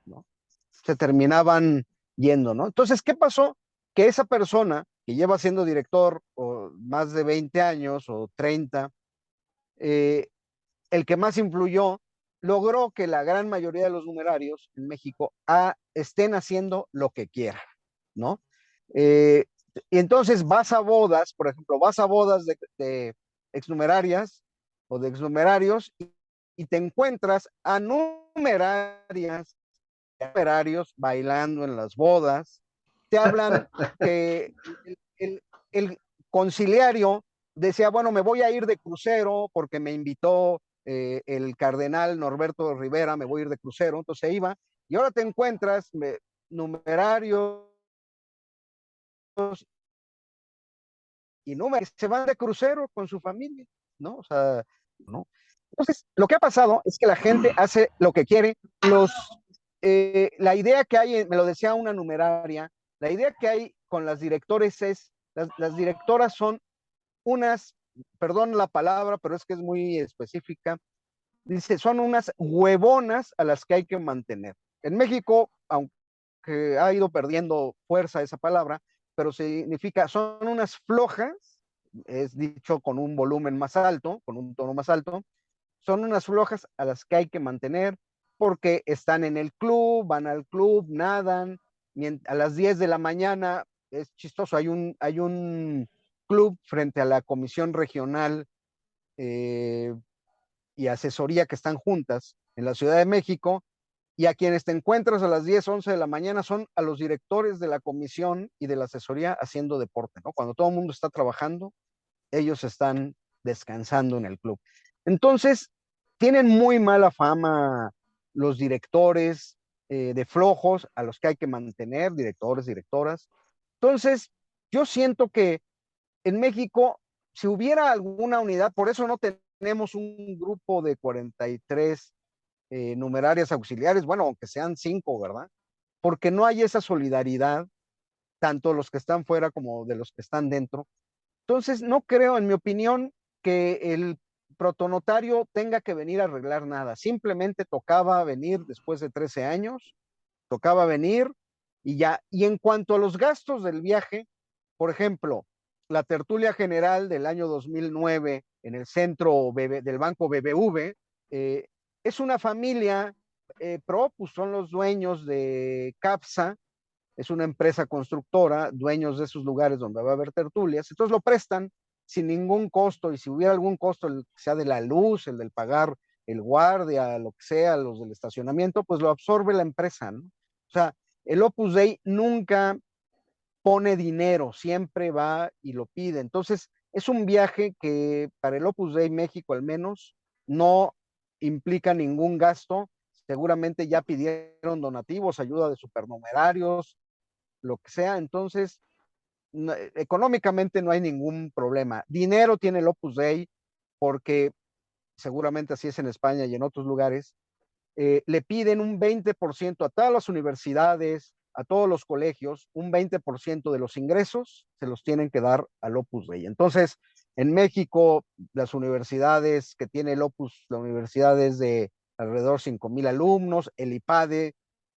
¿no? Se terminaban yendo, ¿no? Entonces, ¿qué pasó? Que esa persona que lleva siendo director o más de 20 años o 30, el que más influyó, logró que la gran mayoría de los numerarios en México estén haciendo lo que quieran, ¿no? Y entonces vas a bodas, por ejemplo, vas a bodas de exnumerarias o de exnumerarios y te encuentras a numerarias, numerarios bailando en las bodas, te hablan que el conciliario decía, bueno, me voy a ir de crucero porque me invitó el cardenal Norberto Rivera, me voy a ir de crucero, entonces iba, y ahora te encuentras numerarios y números se van de crucero con su familia, ¿no? O sea, ¿no? Entonces, lo que ha pasado es que la gente hace lo que quiere. La idea que hay, me lo decía una numeraria, la idea que hay con las directores es, las directoras son unas, perdón la palabra, pero es que es muy específica, dice, son unas huevonas a las que hay que mantener. En México, aunque ha ido perdiendo fuerza esa palabra, pero significa, son unas flojas, es dicho con un volumen más alto, con un tono más alto, son unas flojas a las que hay que mantener, porque están en el club, van al club, nadan, a las 10 de la mañana, es chistoso, hay un club frente a la Comisión Regional y Asesoría que están juntas en la Ciudad de México, y a quienes te encuentras a las 10, 11 de la mañana son a los directores de la comisión y de la asesoría haciendo deporte, ¿no? Cuando todo el mundo está trabajando, ellos están descansando en el club. Entonces, tienen muy mala fama los directores de flojos a los que hay que mantener, directores, directoras. Entonces, yo siento que en México, si hubiera alguna unidad, por eso no tenemos un grupo de 43 numerarias auxiliares, bueno, aunque sean 5, ¿verdad? Porque no hay esa solidaridad, tanto los que están fuera como de los que están dentro. Entonces, no creo, en mi opinión, que el protonotario tenga que venir a arreglar nada. Simplemente tocaba venir después de 13 años, tocaba venir y ya. Y en cuanto a los gastos del viaje, por ejemplo, la tertulia general del año 2009 en el centro del Banco BBV, es una familia pues son los dueños de CAPSA, es una empresa constructora, dueños de esos lugares donde va a haber tertulias, entonces lo prestan sin ningún costo, y si hubiera algún costo, el sea de la luz, el del pagar el guardia, lo que sea, los del estacionamiento, pues lo absorbe la empresa, ¿no? O sea, el Opus Dei nunca pone dinero, siempre va y lo pide. Entonces, es un viaje que para el Opus Dei México al menos no implica ningún gasto. Seguramente ya pidieron donativos, ayuda de supernumerarios, lo que sea. Entonces, no, económicamente no hay ningún problema. Dinero tiene el Opus Dei porque seguramente así es en España y en otros lugares, le piden un 20% a todas las universidades, a todos los colegios, un 20% de los ingresos se los tienen que dar al Opus Dei. Entonces, en México, las universidades que tiene el Opus, la universidad es de alrededor 5,000 alumnos, el IPADE,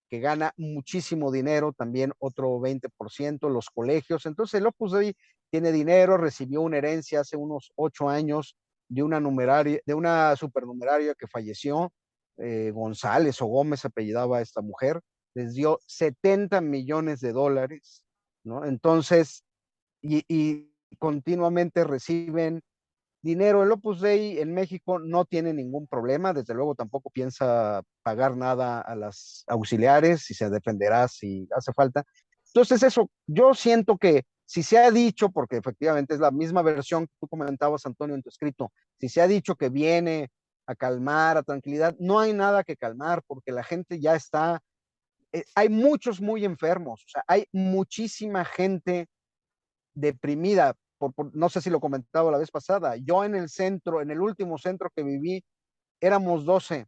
que gana muchísimo dinero, también otro 20%, los colegios. Entonces, el Opus Dei tiene dinero, recibió una herencia hace unos 8 años de una supernumeraria que falleció, González o Gómez apellidaba a esta mujer, les dio 70 millones de dólares, ¿no? Entonces, y continuamente reciben dinero. El Opus Dei en México no tiene ningún problema, desde luego tampoco piensa pagar nada a las auxiliares y se defenderá si hace falta. Entonces eso, yo siento que si se ha dicho, porque efectivamente es la misma versión que tú comentabas, Antonio, en tu escrito, si se ha dicho que viene a calmar, a tranquilidad, no hay nada que calmar porque la gente ya está, hay muchos muy enfermos, o sea, hay muchísima gente deprimida. No sé si lo comentaba la vez pasada, yo en el centro, en el último centro que viví, éramos 12.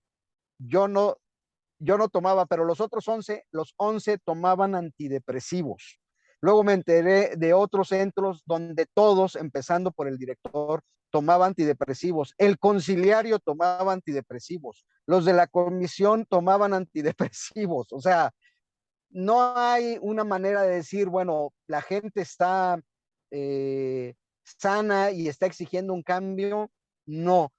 Yo no, yo no tomaba, pero los otros 11, los 11 tomaban antidepresivos. Luego me enteré de otros centros donde todos, empezando por el director, tomaban antidepresivos. El conciliario tomaba antidepresivos. Los de la comisión tomaban antidepresivos. O sea, no hay una manera de decir, bueno, la gente está sana y está exigiendo un cambio. No,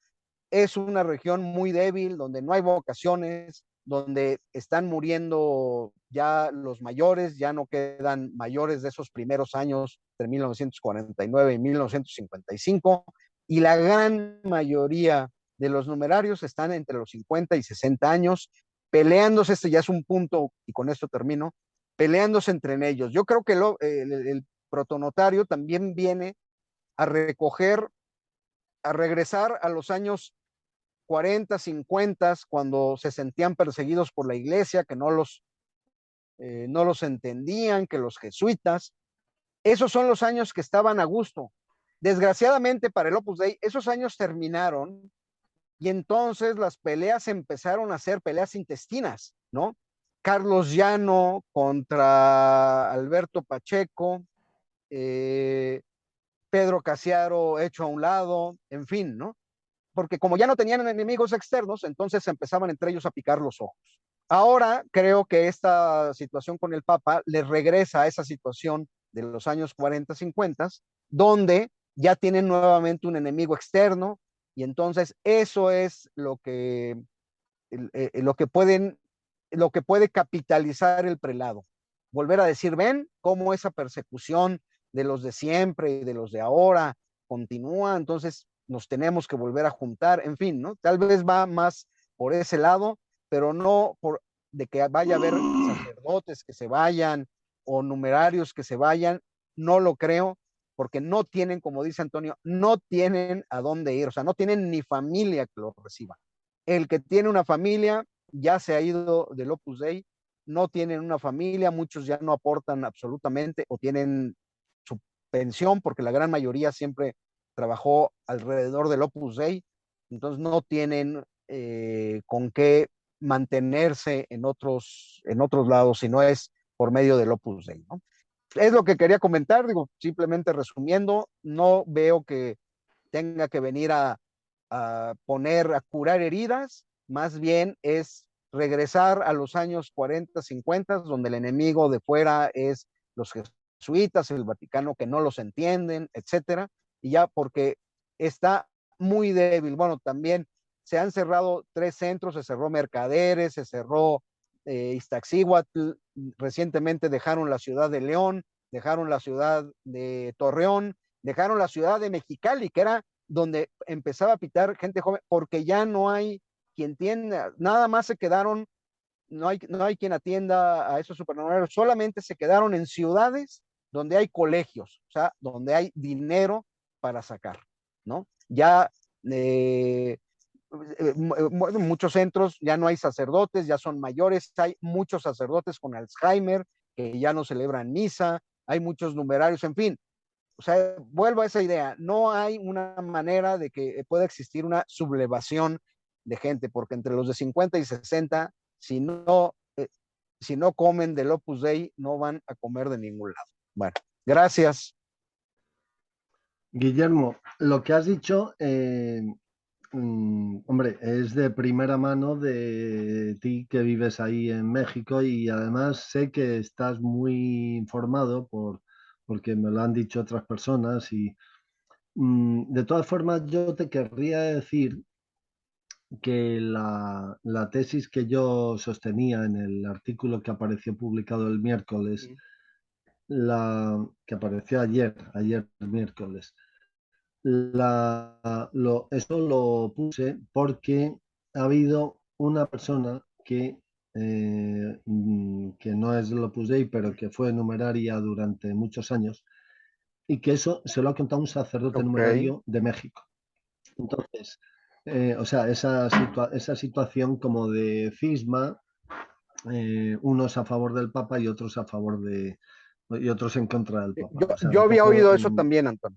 es una región muy débil, donde no hay vocaciones, donde están muriendo ya los mayores, ya no quedan mayores de esos primeros años de 1949 y 1955, y la gran mayoría de los numerarios están entre los 50 y 60 años, peleándose, este ya es un punto, y con esto termino, peleándose entre ellos. Yo creo que el protonotario también viene a recoger, a regresar a los años 40, 50, cuando se sentían perseguidos por la iglesia, que no los entendían, que los jesuitas, esos son los años que estaban a gusto. Desgraciadamente para el Opus Dei, esos años terminaron y entonces las peleas empezaron a ser peleas intestinas, ¿no? Carlos Llano contra Alberto Pacheco, Pedro Casiaro hecho a un lado, en fin, ¿no? Porque como ya no tenían enemigos externos, entonces empezaban entre ellos a picar los ojos. Ahora creo que esta situación con el Papa les regresa a esa situación de los años 40, 50, donde ya tienen nuevamente un enemigo externo, y entonces eso es lo que lo que puede capitalizar el prelado. Volver a decir, ven cómo esa persecución de los de siempre y de los de ahora continúa, entonces nos tenemos que volver a juntar, en fin, ¿no? Tal vez va más por ese lado, pero no por de que vaya a haber sacerdotes que se vayan o numerarios que se vayan, no lo creo, porque no tienen, como dice Antonio, no tienen a dónde ir, o sea, no tienen ni familia que los reciba. El que tiene una familia ya se ha ido del Opus Dei, no tienen una familia, muchos ya no aportan absolutamente o tienen su pensión, porque la gran mayoría siempre trabajó alrededor del Opus Dei, entonces no tienen con qué mantenerse en otros lados, si no es por medio del Opus Dei, ¿no? Es lo que quería comentar, digo, simplemente resumiendo, no veo que tenga que venir a curar heridas, más bien es regresar a los años 40, 50, donde el enemigo de fuera es los jesuitas, el Vaticano que no los entienden, etcétera, y ya porque está muy débil. Bueno, también se han cerrado 3 centros, se cerró Mercaderes, se cerró Iztaccíhuatl, recientemente dejaron la ciudad de León, dejaron la ciudad de Torreón, dejaron la ciudad de Mexicali, que era donde empezaba a pitar gente joven, porque ya no hay quien tienda, nada más se quedaron, no hay quien atienda a esos supernumerarios, solamente se quedaron en ciudades donde hay colegios, o sea, donde hay dinero para sacar, ¿no? Ya en muchos centros ya no hay sacerdotes, ya son mayores, hay muchos sacerdotes con Alzheimer que ya no celebran misa, hay muchos numerarios, en fin. O sea, vuelvo a esa idea, no hay una manera de que pueda existir una sublevación de gente, porque entre los de 50 y 60, si no comen del Opus Dei, no van a comer de ningún lado. Bueno, gracias. Guillermo, lo que has dicho, hombre, es de primera mano de ti que vives ahí en México y además sé que estás muy informado porque me lo han dicho otras personas y de todas formas yo te querría decir que la tesis que yo sostenía en el artículo que apareció publicado el miércoles, que apareció ayer miércoles, eso lo puse porque ha habido una persona que no es del Opus Dei, pero que fue numeraria durante muchos años, y que eso se lo ha contado un sacerdote numerario de México. Entonces, o sea, esa situación como de cisma, unos a favor del Papa y otros y otros en contra del Papa. O sea, Yo había oído eso también, Antonio.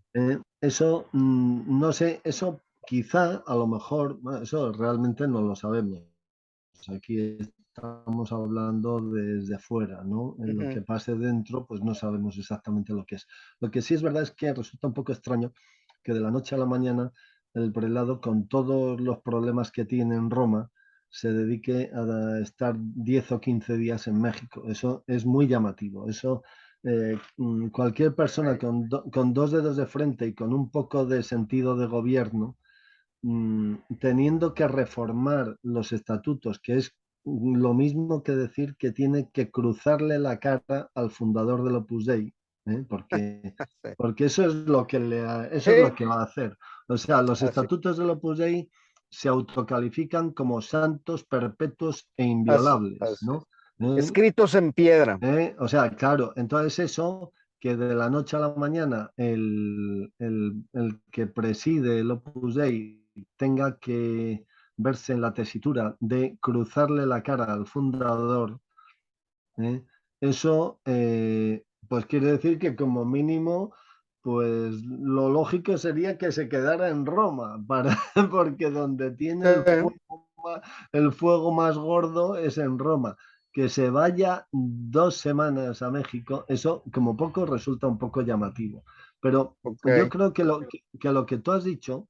Eso, no sé, eso quizá, a lo mejor, eso realmente no lo sabemos. Aquí estamos hablando desde fuera, ¿no? En lo que pase dentro, pues no sabemos exactamente lo que es. Lo que sí es verdad es que resulta un poco extraño que de la noche a la mañana el prelado, con todos los problemas que tiene en Roma, se dedique a estar 10 o 15 días en México. Eso es muy llamativo. Eso, cualquier persona con 2 dedos de frente y con un poco de sentido de gobierno, teniendo que reformar los estatutos, que es lo mismo que decir que tiene que cruzarle la cara al fundador del Opus Dei, porque eso es lo que eso es lo que va a hacer. O sea, los estatutos del Opus Dei se autocalifican como santos, perpetuos e inviolables, ¿no? Escritos en piedra. O sea, claro, entonces eso, que de la noche a la mañana el que preside el Opus Dei tenga que verse en la tesitura de cruzarle la cara al fundador, eso pues quiere decir que como mínimo, pues lo lógico sería que se quedara en Roma, porque donde tiene el fuego más gordo es en Roma. Que se vaya 2 semanas a México, eso como poco resulta un poco llamativo. Pero yo creo que lo que tú has dicho,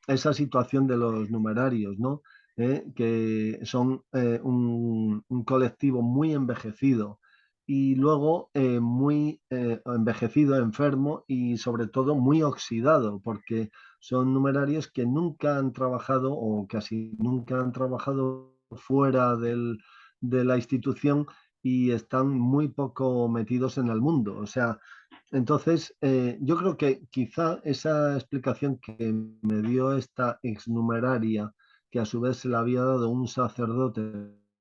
esa situación de los numerarios, ¿no? Que son un colectivo muy envejecido y luego muy envejecido, enfermo y sobre todo muy oxidado, porque son numerarios que nunca han trabajado o casi nunca han trabajado fuera de la institución y están muy poco metidos en el mundo. O sea, entonces yo creo que quizá esa explicación que me dio esta exnumeraria, que a su vez se le había dado un sacerdote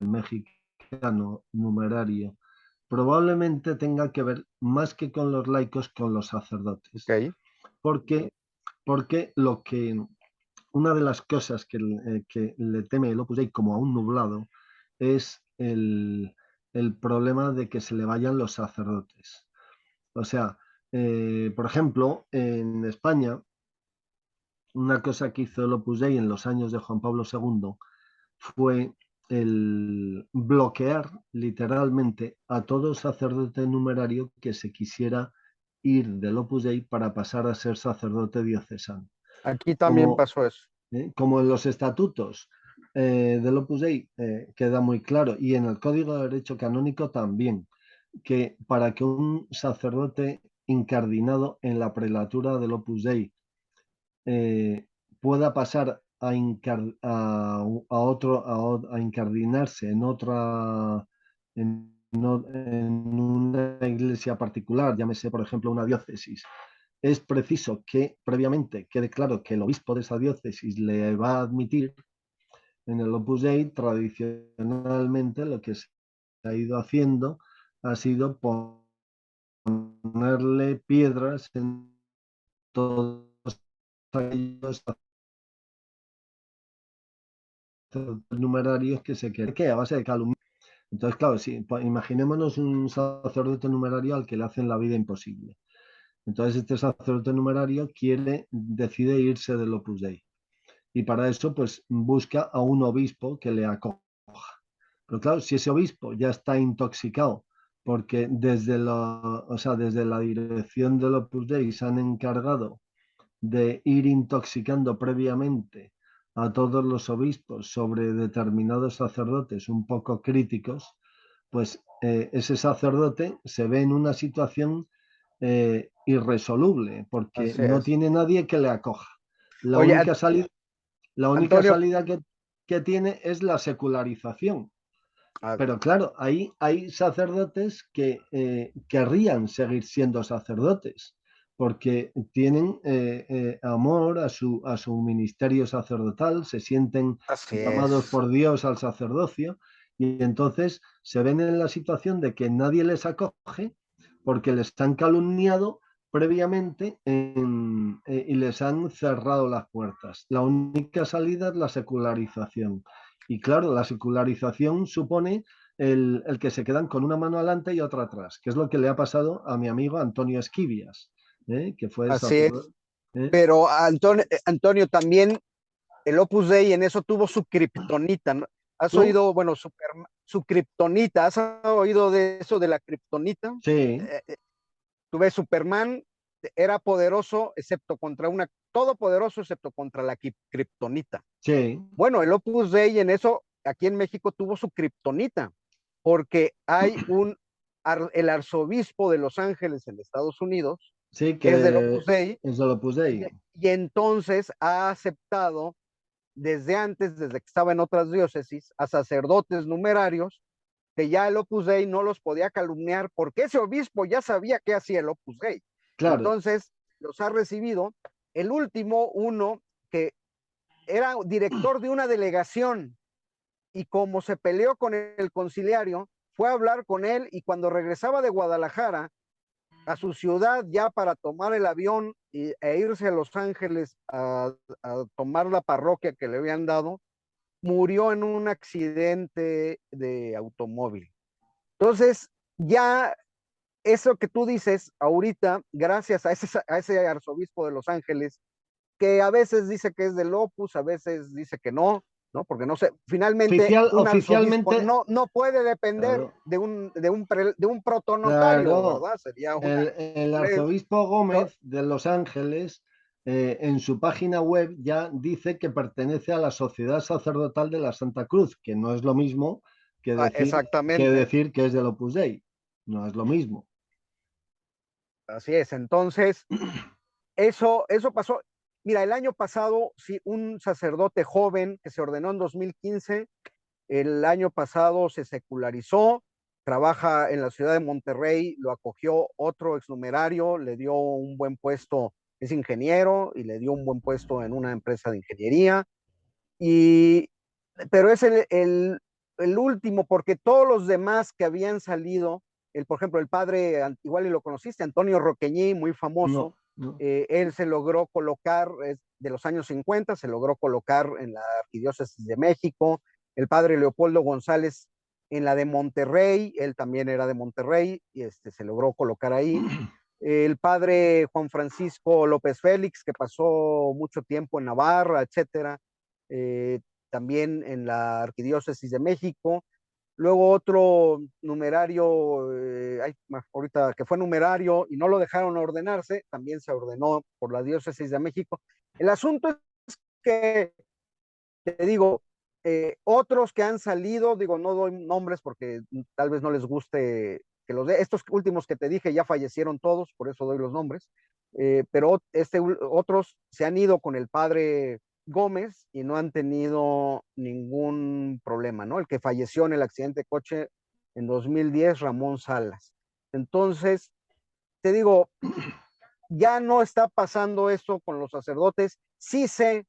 mexicano numerario, probablemente tenga que ver más que con los laicos, con los sacerdotes. Okay. Porque, porque una de las cosas que le teme el Opus Dei como a un nublado es el problema de que se le vayan los sacerdotes. O sea, por ejemplo, en España, una cosa que hizo el Opus Dei en los años de Juan Pablo II fue el bloquear literalmente a todo sacerdote numerario que se quisiera ir del Opus Dei para pasar a ser sacerdote diocesano. Aquí también pasó eso. Como en los estatutos del Opus Dei queda muy claro, y en el Código de Derecho Canónico también, que para que un sacerdote incardinado en la prelatura del Opus Dei pueda pasar a incardinarse en otra, en una iglesia particular, llámese por ejemplo una diócesis, es preciso que previamente quede claro que el obispo de esa diócesis le va a admitir. En el Opus Dei tradicionalmente lo que se ha ido haciendo ha sido ponerle piedras en todos aquellos numerarios que se creen que a base de calumnia. Entonces, claro, sí, pues imaginémonos un sacerdote numerario al que le hacen la vida imposible. Entonces, este sacerdote numerario decide irse del Opus Dei. Y para eso, pues, busca a un obispo que le acoja. Pero claro, si ese obispo ya está intoxicado, porque desde la dirección del Opus Dei se han encargado de ir intoxicando previamente a todos los obispos sobre determinados sacerdotes un poco críticos, pues ese sacerdote se ve en una situación irresoluble, porque Así no es. tiene nadie que le acoja. La Oye, única salida, la única Antonio, salida que tiene es la secularización. ah, Pero claro, ahí hay sacerdotes que querrían seguir siendo sacerdotes porque tienen amor a su ministerio sacerdotal, se sienten así llamados es. por Dios al sacerdocio y entonces se ven en la situación de que nadie les acoge porque les han calumniado previamente y les han cerrado las puertas. La única salida es la secularización. Y claro, la secularización supone el que se quedan con una mano adelante y otra atrás, que es lo que le ha pasado a mi amigo Antonio Esquivias, que fue Así es. sacerdote. Pero Antonio, también el Opus Dei en eso tuvo su kriptonita, ¿no? ¿Has ¿Tú? oído, bueno, su kriptonita? ¿Has oído de eso de la kriptonita? Sí, Eh, Tú ves, Superman era poderoso excepto contra una, todopoderoso excepto contra la kriptonita. sí, Bueno, el Opus Dei en eso, aquí en México tuvo su kriptonita, porque hay el arzobispo de Los Ángeles en Estados Unidos, sí, es del que Opus Dei, eso lo puse ahí. y entonces ha aceptado desde antes, desde que estaba en otras diócesis, a sacerdotes numerarios, que ya el Opus Dei no los podía calumniar, porque ese obispo ya sabía qué hacía el Opus Dei. Claro, Entonces, los ha recibido. El último, uno que era director de una delegación, y como se peleó con el conciliario, fue a hablar con él, y cuando regresaba de Guadalajara a su ciudad ya para tomar el avión e irse a Los Ángeles a tomar la parroquia que le habían dado, murió en un accidente de automóvil. Entonces, ya eso que tú dices ahorita, gracias a ese arzobispo de Los Ángeles, que a veces dice que es del Opus, a veces dice que no, ¿no? Porque no sé, finalmente un arzobispo oficialmente, no puede depender claro, de un protonotario, claro, ¿verdad? Sería una el ridiculez. arzobispo Pero, Gómez de Los Ángeles en su página web ya dice que pertenece a la Sociedad Sacerdotal de la Santa Cruz, que no es lo mismo que exactamente, decir que es del Opus Dei, no es lo mismo. así es. Entonces, eso pasó. Mira, el año pasado, sí, un sacerdote joven que se ordenó en 2015 El año pasado se secularizó, trabaja en la ciudad de Monterrey, lo acogió otro exnumerario, le dio un buen puesto, es ingeniero y le dio un buen puesto en una empresa de ingeniería. Y, pero es el último, porque todos los demás que habían salido, por ejemplo, el padre, igual y lo conociste, Antonio Roqueñí, muy famoso, No, no. él se logró colocar, de los años 50, se logró colocar en la Arquidiócesis de México, el padre Leopoldo González en la de Monterrey, él también era de Monterrey, y se logró colocar ahí. El padre Juan Francisco López Félix, que pasó mucho tiempo en Navarra, etcétera, eh, también en la Arquidiócesis de México. Luego otro numerario, ahorita que fue numerario y no lo dejaron ordenarse, también se ordenó por la Diócesis de México. El asunto es que, te digo, otros que han salido, digo, no doy nombres porque tal vez no les guste que los de estos últimos que te dije ya fallecieron todos, por eso doy los nombres, pero otros se han ido con el padre Gómez y no han tenido ningún problema, ¿no? El que falleció en el accidente de coche en 2010, Ramón Salas. Entonces, te digo, ya no está pasando eso con los sacerdotes. Sí sé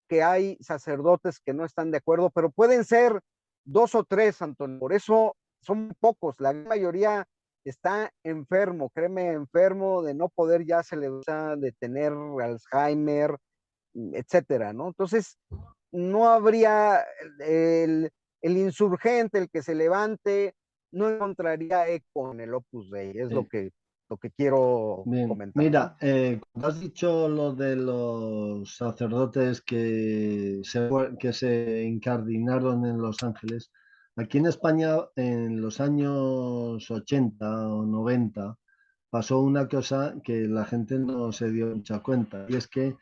que hay sacerdotes que no están de acuerdo, pero pueden ser 2 o 3, Antonio. Por eso son pocos. La mayoría está enfermo, créeme, enfermo de no poder ya celebrar, de tener Alzheimer, etcétera, ¿no? Entonces, no habría el insurgente, el que se levante, no encontraría eco en el Opus Dei, es lo que quiero Bien, comentar, ¿no? mira, cuando has dicho lo de los sacerdotes que se incardinaron en Los Ángeles, aquí en España en los años 80 o 90 pasó una cosa que la gente no se dio mucha cuenta, y es que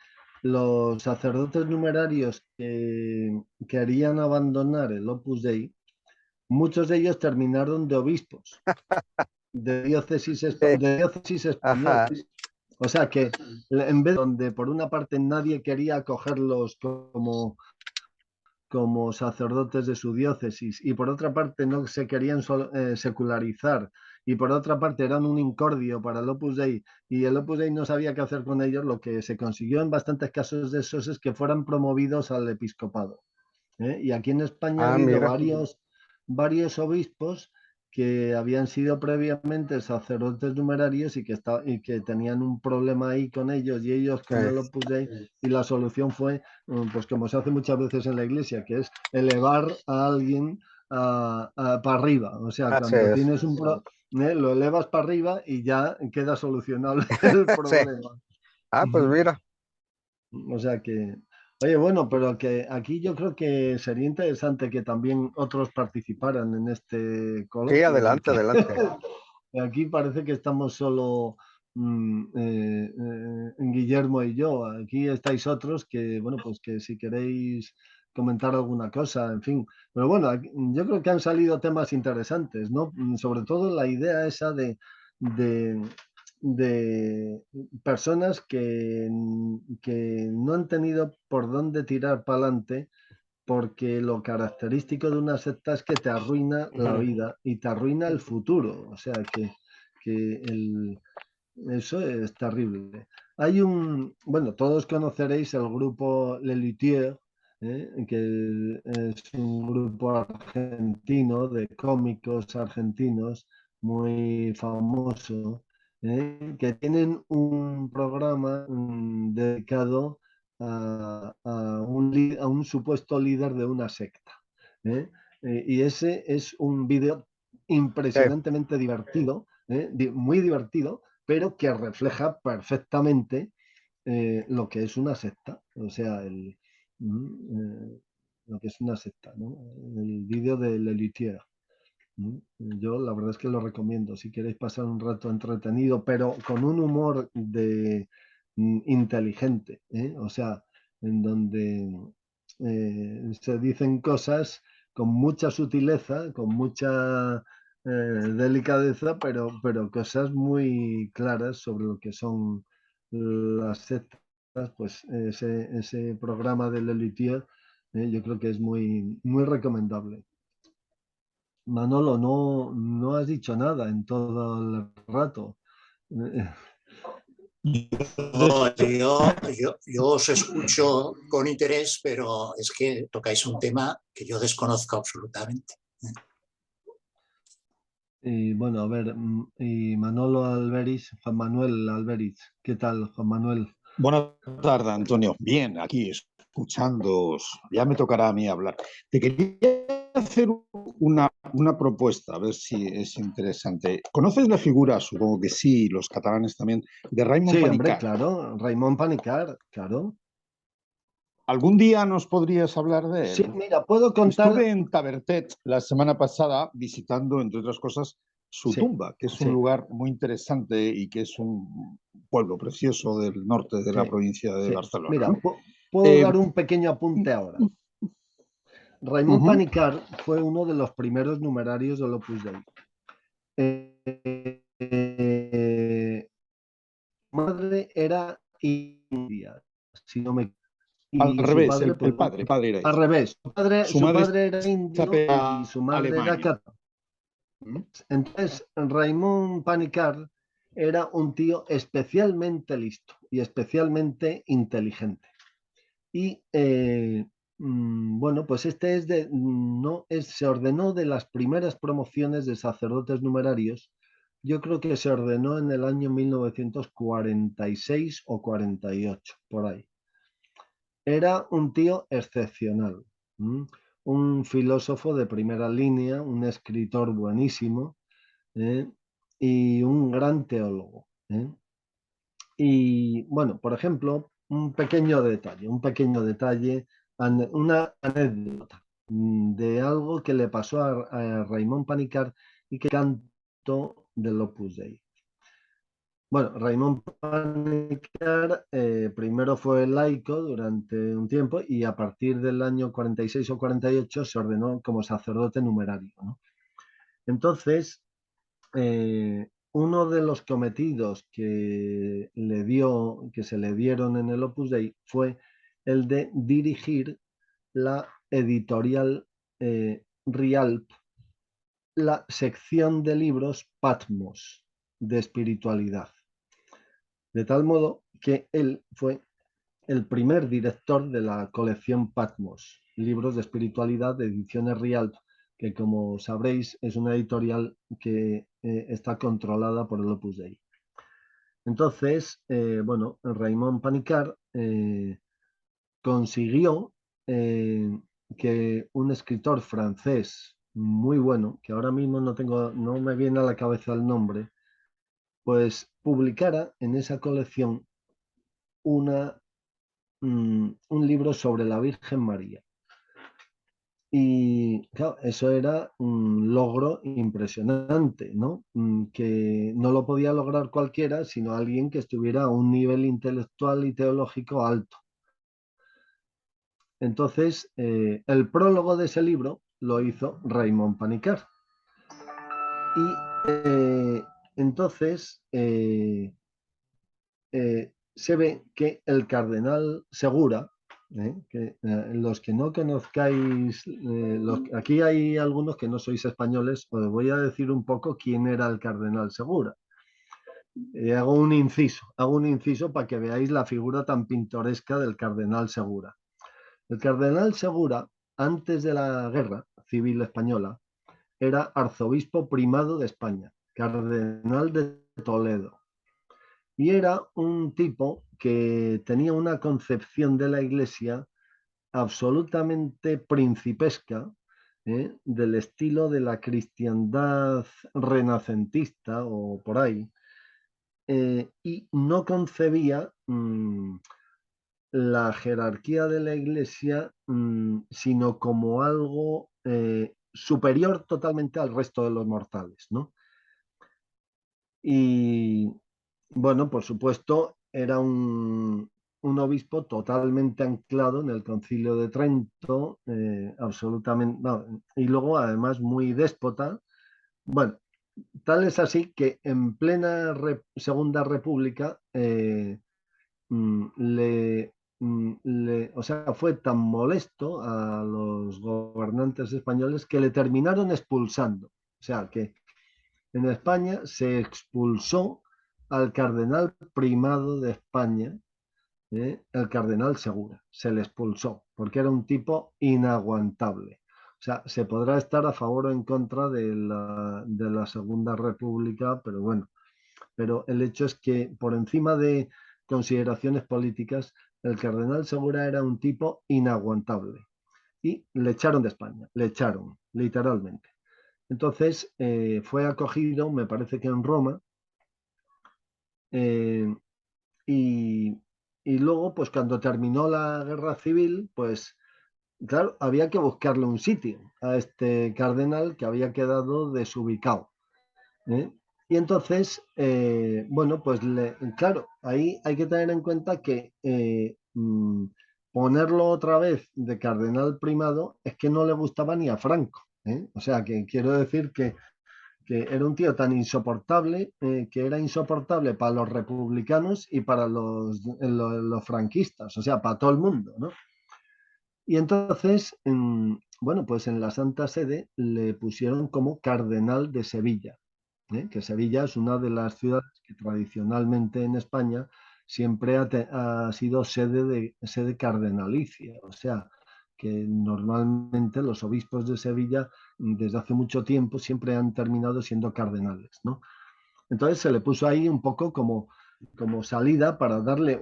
los sacerdotes numerarios que querían abandonar el Opus Dei, muchos de ellos terminaron de obispos de diócesis Ajá, españolas. O sea que en vez de donde por una parte nadie quería acogerlos como sacerdotes de su diócesis y por otra parte no se querían secularizar y por otra parte eran un incordio para el Opus Dei y el Opus Dei no sabía qué hacer con ellos, lo que se consiguió en bastantes casos de esos es que fueran promovidos al episcopado. Y aquí en España ha habido mira, varios obispos que habían sido previamente sacerdotes numerarios y que tenían un problema ahí con ellos y ellos con el Opus Dei, y la solución fue, pues como se hace muchas veces en la iglesia, que es elevar a alguien para arriba. O sea, así cuando es. tienes lo elevas para arriba y ya queda solucionado el Sí. problema. Pues mira, O sea que, oye, bueno, pero que aquí yo creo que sería interesante que también otros participaran en este sí, coloquio, adelante, porque adelante. aquí parece que estamos solo Guillermo y yo. Aquí estáis otros que, bueno, pues que si queréis comentar alguna cosa, en fin. Pero bueno, yo creo que han salido temas interesantes, ¿no? Sobre todo la idea esa de, de personas que no han tenido por dónde tirar para adelante, porque lo característico de una secta es que te arruina la Ujú. vida y te arruina el futuro. O sea que eso es terrible. Bueno, todos conoceréis el grupo Lelutier, que es un grupo argentino de cómicos argentinos muy famoso, que tienen un programa dedicado a un supuesto líder de una secta. ¿eh? Y ese es un vídeo Sí, impresionantemente divertido, muy divertido, pero que refleja perfectamente lo que es una secta, o sea, lo que es una secta, ¿no? El vídeo de Lelutier. Yo la verdad es que lo recomiendo si queréis pasar un rato entretenido, pero con un humor inteligente, o sea, en donde se dicen cosas con mucha sutileza, con mucha delicadeza, pero cosas muy claras sobre lo que son las sectas, pues ese programa de Lelutier yo creo que es muy, muy recomendable. Manolo, no has dicho nada en todo el rato. Yo os escucho con interés, pero es que tocáis un tema que yo desconozco absolutamente. Y bueno, a ver, y Manolo Alberiz, Juan Manuel Alberiz, ¿qué tal, Juan Manuel? Buenas tardes, Antonio. Bien, aquí escuchándoos. Ya me tocará a mí hablar. Te quería hacer una propuesta, a ver si es interesante. ¿Conoces la figura, supongo que sí, los catalanes también, de Raymond Sí, hombre, Panikkar? claro, Raymond Panikkar, claro. ¿Algún día nos podrías hablar de Sí, él? mira, puedo contar. Estuve en Tavertet la semana pasada visitando, entre otras cosas, su Sí, tumba, que es un sí, lugar muy interesante y que es un pueblo precioso del norte de la sí, provincia de sí. Barcelona, Mira, ¿no? puedo Eh, dar un pequeño apunte ahora. Raymond uh-huh. Panikkar fue uno de los primeros numerarios del Opus Dei. Madre era india, si no me Al y su revés, padre, pues el padre era al indio. revés. Su Su madre padre era se indio y apellida su madre era Alemania. católica. Entonces, Raymond Panikkar era un tío especialmente listo y especialmente inteligente. Y bueno, pues este es de, no es, se ordenó de las primeras promociones de sacerdotes numerarios. Yo creo que se ordenó en el año 1946 o 48, por ahí. Era un tío excepcional, un filósofo de primera línea, un escritor buenísimo, ¿eh? Y un gran teólogo, ¿eh? Y bueno, por ejemplo, un pequeño detalle, una anécdota de algo que le pasó a Raymond Panikkar y que canto del Opus Dei. Bueno, Raymond Panikkar primero fue laico durante un tiempo y a partir del año 46 o 48 se ordenó como sacerdote numerario, ¿no? Entonces, uno de los cometidos que se le dieron en el Opus Dei fue el de dirigir la editorial Rialp, la sección de libros Patmos de espiritualidad. De tal modo que él fue el primer director de la colección Patmos, libros de espiritualidad de ediciones Rialp, que como sabréis es una editorial que está controlada por el Opus Dei. Entonces, bueno, Raymond Panikkar consiguió que un escritor francés muy bueno, que ahora mismo no me viene a la cabeza el nombre, pues publicara en esa colección un libro sobre la Virgen María. Y claro, eso era un logro impresionante, ¿no? Que no lo podía lograr cualquiera, sino alguien que estuviera a un nivel intelectual y teológico alto. Entonces, el prólogo de ese libro lo hizo Raymond Panikkar. Y entonces se ve que el cardenal Segura, que los que no conozcáis, aquí hay algunos que no sois españoles, os voy a decir un poco quién era el cardenal Segura. Hago un inciso para que veáis la figura tan pintoresca del cardenal Segura. El cardenal Segura, antes de la guerra civil española, era arzobispo primado de España, cardenal de Toledo. Y era un tipo que tenía una concepción de la Iglesia absolutamente principesca, del estilo de la cristiandad renacentista o por ahí, y no concebía la jerarquía de la Iglesia sino como algo superior totalmente al resto de los mortales, ¿no? Y bueno, por supuesto, era un obispo totalmente anclado en el Concilio de Trento, absolutamente, no, y luego además muy déspota. Bueno, tal es así que en plena Segunda República le o sea, fue tan molesto a los gobernantes españoles que le terminaron expulsando. O sea, que en España se expulsó al cardenal primado de España, el cardenal Segura. Se le expulsó porque era un tipo inaguantable. O sea, se podrá estar a favor o en contra de la Segunda República, pero bueno, pero el hecho es que por encima de consideraciones políticas, el cardenal Segura era un tipo inaguantable y le echaron de España, le echaron, literalmente. Entonces fue acogido, me parece que en Roma, eh, y, y luego, pues cuando terminó la guerra civil, pues claro, había que buscarle un sitio a este cardenal que había quedado desubicado. ¿Eh? Y entonces, bueno, pues claro, ahí hay que tener en cuenta que ponerlo otra vez de cardenal primado es que no le gustaba ni a Franco. O sea, que quiero decir que era un tío tan insoportable, que era insoportable para los republicanos y para los franquistas, o sea, para todo el mundo, ¿no? Y entonces, bueno, pues en la Santa Sede le pusieron como cardenal de Sevilla, que Sevilla es una de las ciudades que tradicionalmente en España siempre ha sido sede cardenalicia, o sea, que normalmente los obispos de Sevilla desde hace mucho tiempo siempre han terminado siendo cardenales, ¿no? Entonces se le puso ahí un poco como salida para darle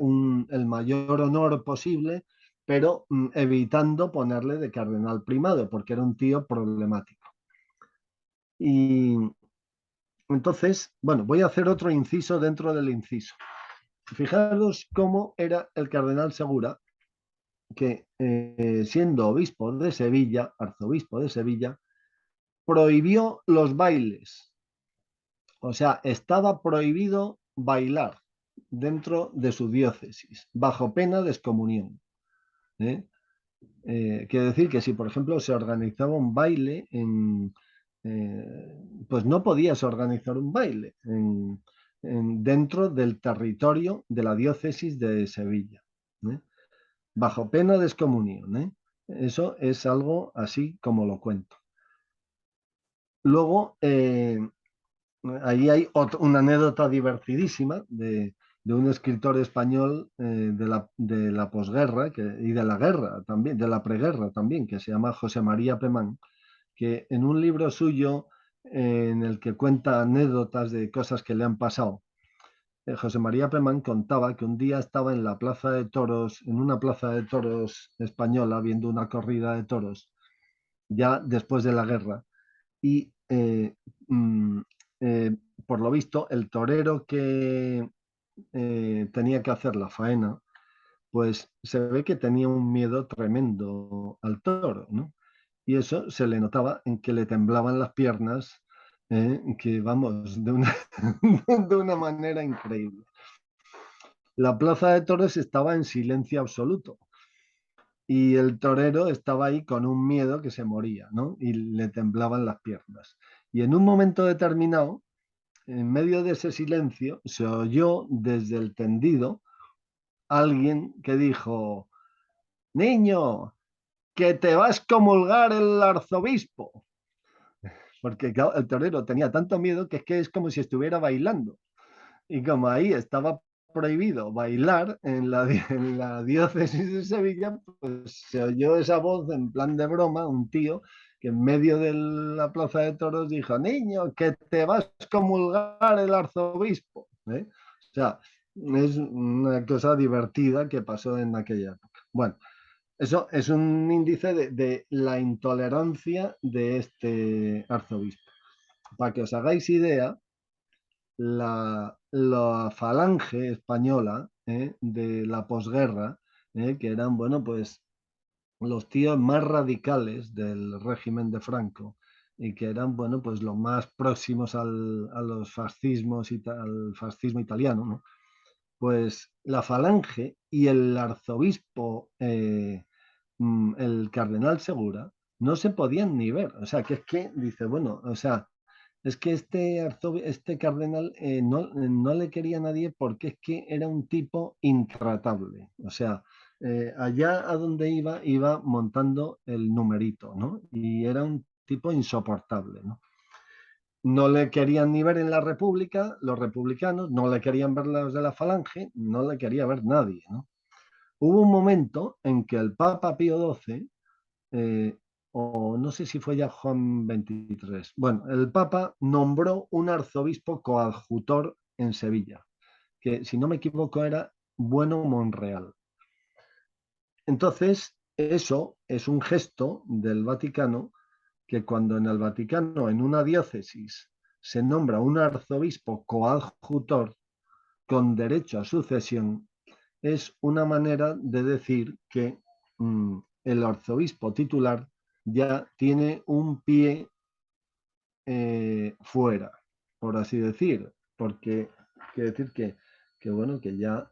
el mayor honor posible, pero evitando ponerle de cardenal primado, porque era un tío problemático. Y entonces, bueno, voy a hacer otro inciso dentro del inciso. Fijaros cómo era el cardenal Segura, que siendo obispo de Sevilla, arzobispo de Sevilla, prohibió los bailes. O sea, estaba prohibido bailar dentro de su diócesis, bajo pena de excomunión. Quiere decir que si, por ejemplo, se organizaba un baile, pues no podías organizar un baile dentro del territorio de la diócesis de Sevilla, bajo pena de excomunión. Eso es algo así como lo cuento. Luego, ahí hay una anécdota divertidísima de un escritor español de la posguerra y de la guerra también, de la preguerra también, que se llama José María Pemán, que en un libro suyo en el que cuenta anécdotas de cosas que le han pasado, José María Pemán contaba que un día estaba en la plaza de toros, en una plaza de toros española, viendo una corrida de toros, ya después de la guerra, y mm, eh, por lo visto el torero que tenía que hacer la faena, pues se ve que tenía un miedo tremendo al toro, ¿no? Y eso se le notaba en que le temblaban las piernas, que vamos, de una manera increíble. La plaza de toros estaba en silencio absoluto y el torero estaba ahí con un miedo que se moría, ¿no? Y le temblaban las piernas. Y en un momento determinado, en medio de ese silencio, se oyó desde el tendido alguien que dijo: niño, que te va a excomulgar el arzobispo. Porque claro, el torero tenía tanto miedo que es como si estuviera bailando. Y como ahí estaba prohibido bailar en la diócesis de Sevilla, pues se oyó esa voz en plan de broma, un tío que en medio de la plaza de toros dijo: niño, que te vas a excomulgar el arzobispo. O sea, es una cosa divertida que pasó en aquella época. Bueno, eso es un índice de la intolerancia de este arzobispo. Para que os hagáis idea, la falange española de la posguerra, que eran, bueno, pues los tíos más radicales del régimen de Franco y que eran, bueno, pues los más próximos a los fascismos y al fascismo italiano, ¿no? Pues la falange y el arzobispo, el cardenal Segura, no se podían ni ver. O sea, que es que dice, bueno, o sea, es que este cardenal no le quería a nadie porque es que era un tipo intratable. O sea, allá a donde iba montando el numerito, ¿no? Y era un tipo insoportable, ¿no? No le querían ni ver en la República, los republicanos, no le querían ver los de la Falange, no le quería ver nadie, ¿no? Hubo un momento en que el Papa Pío XII, o no sé si fue ya Juan XXIII, bueno, el Papa nombró un arzobispo coadjutor en Sevilla, que si no me equivoco era Bueno Monreal. Entonces, eso es un gesto del Vaticano, que cuando en el Vaticano, en una diócesis, se nombra un arzobispo coadjutor con derecho a sucesión, es una manera de decir que el arzobispo titular ya tiene un pie fuera, por así decir, porque quiere decir que bueno, que ya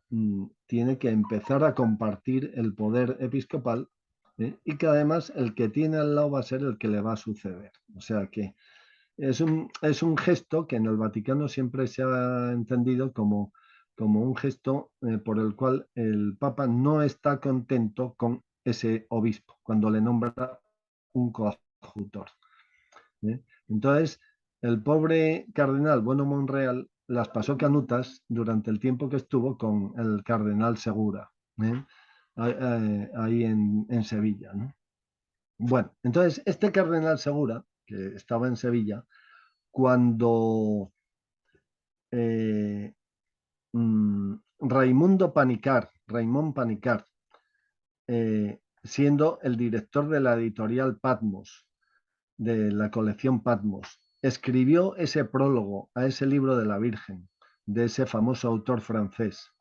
tiene que empezar a compartir el poder episcopal, y que además el que tiene al lado va a ser el que le va a suceder. O sea que es un gesto que en el Vaticano siempre se ha entendido como un gesto por el cual el Papa no está contento con ese obispo cuando le nombra un coadjutor. Entonces, el pobre cardenal Bueno Monreal las pasó canutas durante el tiempo que estuvo con el cardenal Segura, ahí en Sevilla, ¿no? Bueno, entonces este cardenal Segura, que estaba en Sevilla, cuando Raimund Panikkar, siendo el director de la editorial Patmos, de la colección Patmos, escribió ese prólogo a ese libro de la Virgen, de ese famoso autor francés,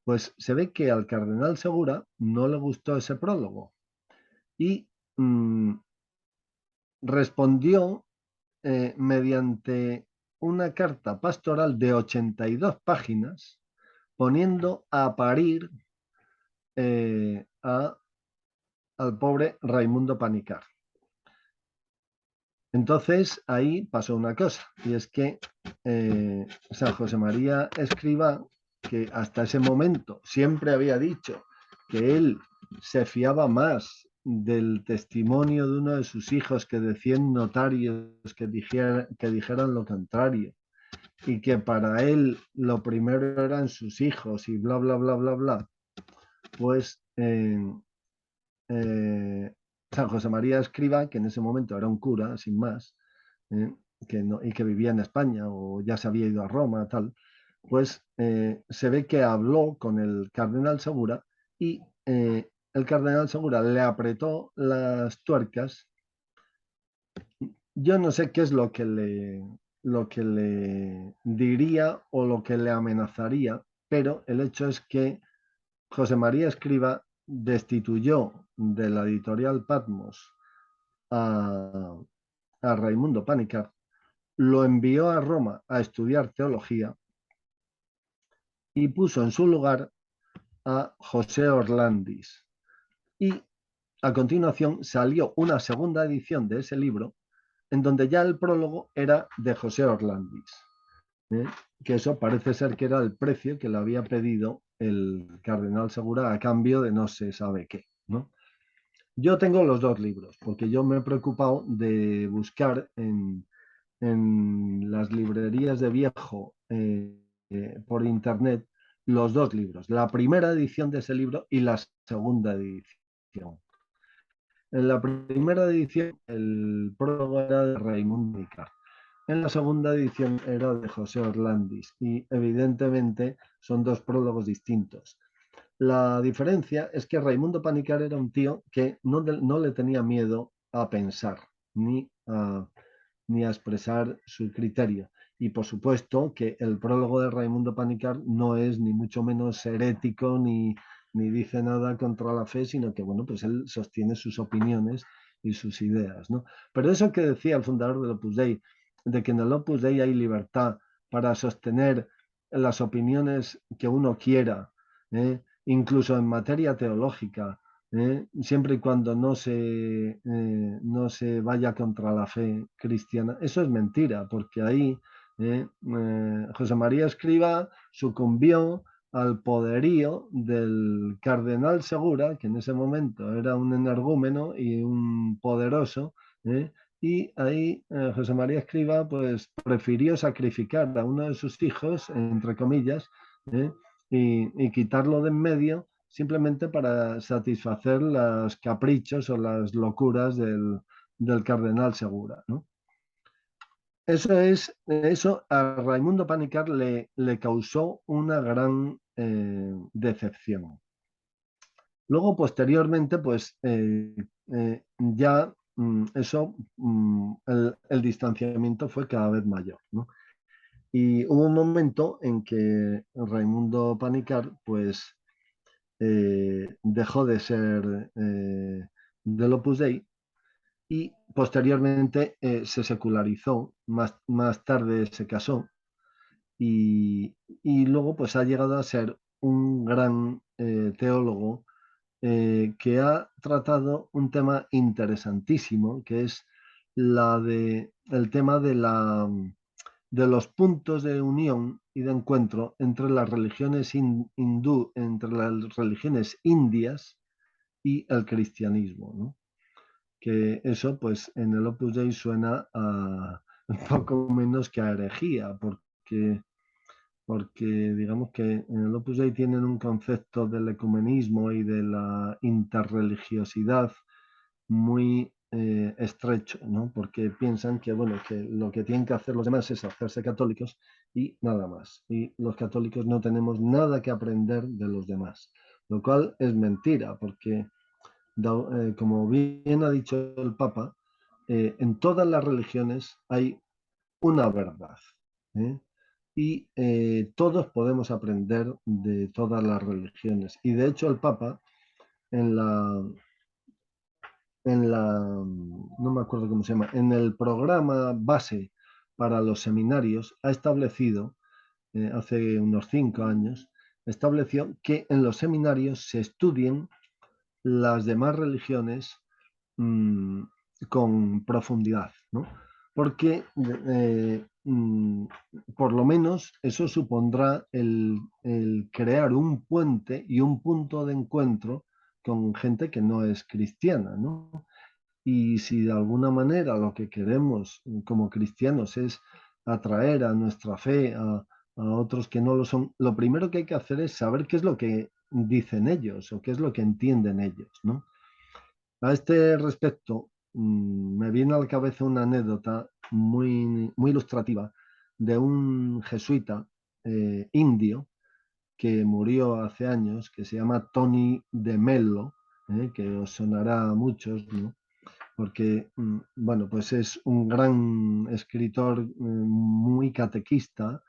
pues se ve que al cardenal Segura no le gustó ese prólogo y respondió mediante una carta pastoral de 82 páginas, poniendo a parir al pobre Raimundo Panikkar. Entonces ahí pasó una cosa, y es que San José María Escrivá, que hasta ese momento siempre había dicho que él se fiaba más del testimonio de uno de sus hijos que de 100 notarios que dijeran lo contrario, y que para él lo primero eran sus hijos y bla, bla, bla, bla, bla, pues San José María Escrivá, que en ese momento era un cura, sin más, y que vivía en España o ya se había ido a Roma, tal, pues se ve que habló con el cardenal Segura y el cardenal Segura le apretó las tuercas. Yo no sé qué es lo que le diría o lo que le amenazaría, pero el hecho es que José María Escrivá destituyó de la editorial Patmos a Raimundo Panikkar, lo envió a Roma a estudiar teología y puso en su lugar a José Orlandis. Y a continuación salió una segunda edición de ese libro en donde ya el prólogo era de José Orlandis, que eso parece ser que era el precio que le había pedido el cardenal Segura a cambio de no se sabe qué, ¿no? Yo tengo los dos libros, porque yo me he preocupado de buscar en las librerías de viejo por internet los dos libros, la primera edición de ese libro y la segunda edición. En la primera edición el prólogo era de Raimundo Panikkar, en la segunda edición era de José Orlandis y evidentemente son dos prólogos distintos. La diferencia es que Raimundo Panikkar era un tío que no le tenía miedo a pensar ni a expresar su criterio. Y por supuesto que el prólogo de Raimundo Panikkar no es ni mucho menos herético ni dice nada contra la fe, sino que bueno, pues él sostiene sus opiniones y sus ideas, ¿no? Pero eso que decía el fundador del Opus Dei, de que en el Opus Dei hay libertad para sostener las opiniones que uno quiera, incluso en materia teológica, siempre y cuando no se vaya contra la fe cristiana. Eso es mentira, porque ahí José María Escrivá sucumbió al poderío del cardenal Segura, que en ese momento era un energúmeno y un poderoso, y ahí José María Escrivá pues prefirió sacrificar a uno de sus hijos, entre comillas, ¿eh? y quitarlo de en medio simplemente para satisfacer los caprichos o las locuras del cardenal Segura, ¿no? Eso a Raimundo Panikkar le causó una gran decepción. Luego, posteriormente, pues ya el distanciamiento fue cada vez mayor, ¿no? Y hubo un momento en que Raimundo Panikkar, pues, dejó de ser del Opus Dei y posteriormente se secularizó, más tarde se casó y luego pues ha llegado a ser un gran teólogo que ha tratado un tema interesantísimo, que es el tema de los puntos de unión y de encuentro entre las religiones entre las religiones indias y el cristianismo, ¿no? Que eso, pues, en el Opus Dei suena a un poco menos que a herejía, porque digamos que en el Opus Dei tienen un concepto del ecumenismo y de la interreligiosidad muy estrecho, ¿no? Porque piensan que, bueno, que lo que tienen que hacer los demás es hacerse católicos y nada más. Y los católicos no tenemos nada que aprender de los demás, lo cual es mentira, porque como bien ha dicho el Papa, en todas las religiones hay una verdad, ¿eh? Y todos podemos aprender de todas las religiones. Y de hecho el Papa, en la, no me acuerdo cómo se llama, en el programa base para los seminarios, ha establecido, hace unos 5 años, estableció que en los seminarios se estudien las demás religiones mmm, con profundidad, ¿no? Porque por lo menos eso supondrá el crear un puente y un punto de encuentro con gente que no es cristiana, ¿no? Y si de alguna manera lo que queremos como cristianos es atraer a nuestra fe a otros que no lo son, lo primero que hay que hacer es saber qué es lo que dicen ellos o qué es lo que entienden ellos, ¿no? A este respecto, me viene a la cabeza una anécdota muy, muy ilustrativa de un jesuita indio que murió hace años, que se llama Tony de Mello, que os sonará a muchos, ¿no? Porque, bueno, pues es un gran escritor muy catequista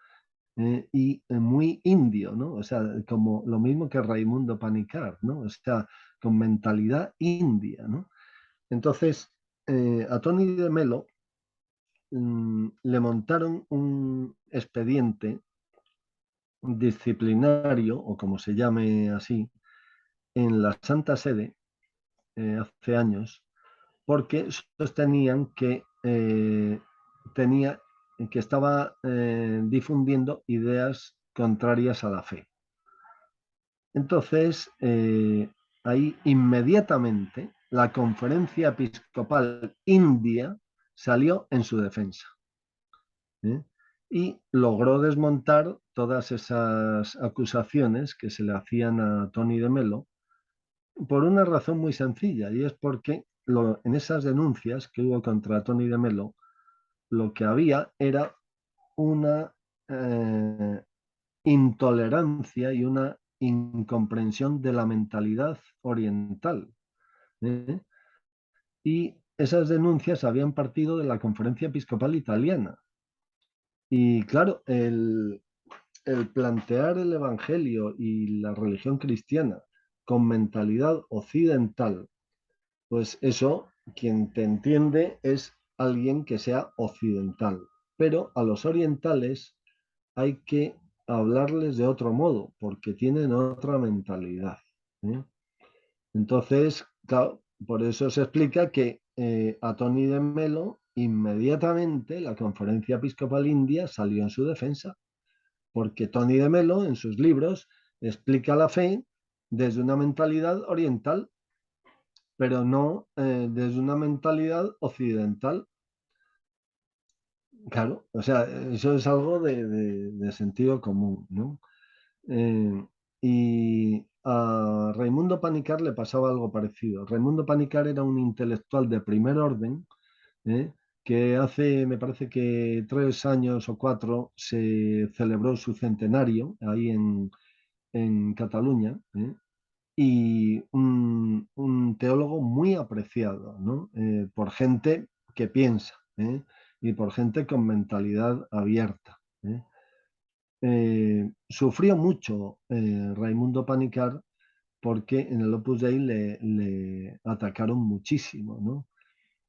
y muy indio, ¿no? O sea, como lo mismo que Raimundo Panikkar, ¿no? O sea, con mentalidad india, ¿no? Entonces, a Tony de Mello le montaron un expediente disciplinario, o como se llame así, en la Santa Sede hace años, porque sostenían que estaba difundiendo ideas contrarias a la fe. Entonces, ahí inmediatamente la Conferencia Episcopal India salió en su defensa, ¿eh? Y logró desmontar todas esas acusaciones que se le hacían a Tony de Mello por una razón muy sencilla, y es porque en esas denuncias que hubo contra Tony de Mello, lo que había era una intolerancia y una incomprensión de la mentalidad oriental, ¿eh? Y esas denuncias habían partido de la Conferencia Episcopal Italiana. Y claro, el plantear el Evangelio y la religión cristiana con mentalidad occidental, pues eso, quien te entiende es alguien que sea occidental. Pero a los orientales hay que hablarles de otro modo, porque tienen otra mentalidad, ¿eh? Entonces, claro, por eso se explica que a Tony de Melo inmediatamente la Conferencia Episcopal India salió en su defensa, porque Tony de Melo en sus libros explica la fe desde una mentalidad oriental, pero no desde una mentalidad occidental. Claro, o sea, eso es algo de sentido común, ¿no? Y a Raimundo Panikkar le pasaba algo parecido. Raimundo Panikkar era un intelectual de primer orden, ¿eh? Que hace, me parece que 3 años o 4, se celebró su centenario ahí en Cataluña, ¿eh? Y un teólogo muy apreciado, ¿no? Por gente que piensa, ¿eh? Y por gente con mentalidad abierta, ¿eh? Sufrió mucho Raimundo Panikkar porque en el Opus Dei le atacaron muchísimo, ¿no?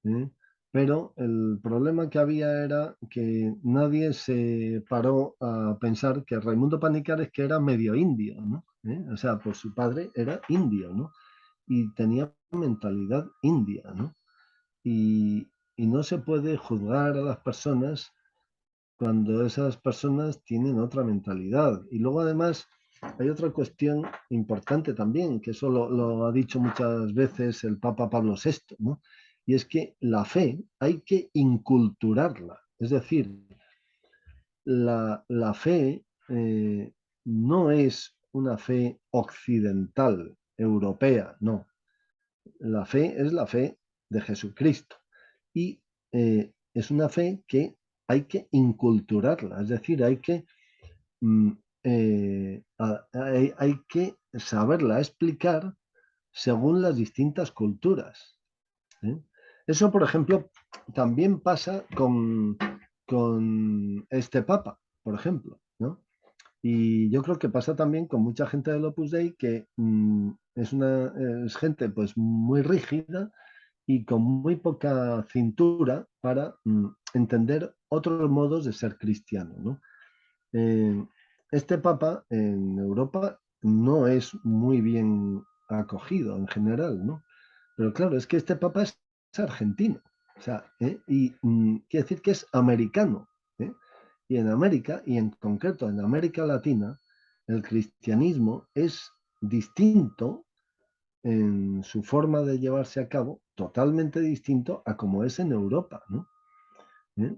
¿Eh? Pero el problema que había era que nadie se paró a pensar que Raimundo Panikkar es que era medio indio, ¿no? O sea, pues su padre era indio, ¿no? Y tenía mentalidad india, ¿no? Y, y no se puede juzgar a las personas cuando esas personas tienen otra mentalidad. Y luego además hay otra cuestión importante también, que eso lo ha dicho muchas veces el Papa Pablo VI, ¿no? Y es que la fe hay que inculturarla. Es decir, la fe no es una fe occidental, europea, no. La fe es la fe de Jesucristo. Y es una fe que hay que inculturarla, es decir, hay que, mm, hay que saberla explicar según las distintas culturas, ¿eh? Eso, por ejemplo, también pasa con este Papa, por ejemplo, ¿no? Y yo creo que pasa también con mucha gente del Opus Dei que es gente pues muy rígida y con muy poca cintura para entender otros modos de ser cristiano, ¿no? Eh, este Papa en Europa no es muy bien acogido en general, ¿no? Pero claro, es que este Papa es argentino, o sea, y quiere decir que es americano, ¿eh? Y en América, y en concreto en América Latina, el cristianismo es distinto en su forma de llevarse a cabo, totalmente distinto a como es en Europa, ¿no? ¿Eh?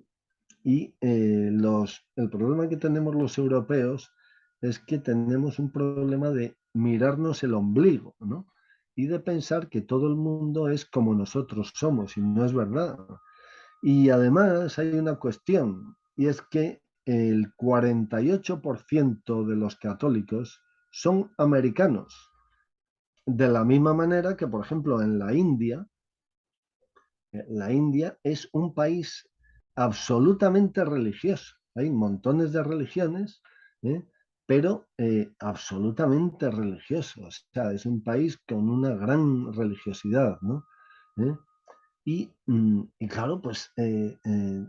Y el problema que tenemos los europeos es que tenemos un problema de mirarnos el ombligo, ¿no? Y de pensar que todo el mundo es como nosotros somos, y no es verdad. Y además hay una cuestión, y es que el 48% de los católicos son americanos. De la misma manera que, por ejemplo, en la India es un país absolutamente religioso. Hay montones de religiones, ¿eh? Pero absolutamente religioso. O sea, es un país con una gran religiosidad, ¿no? ¿Eh? Y claro, pues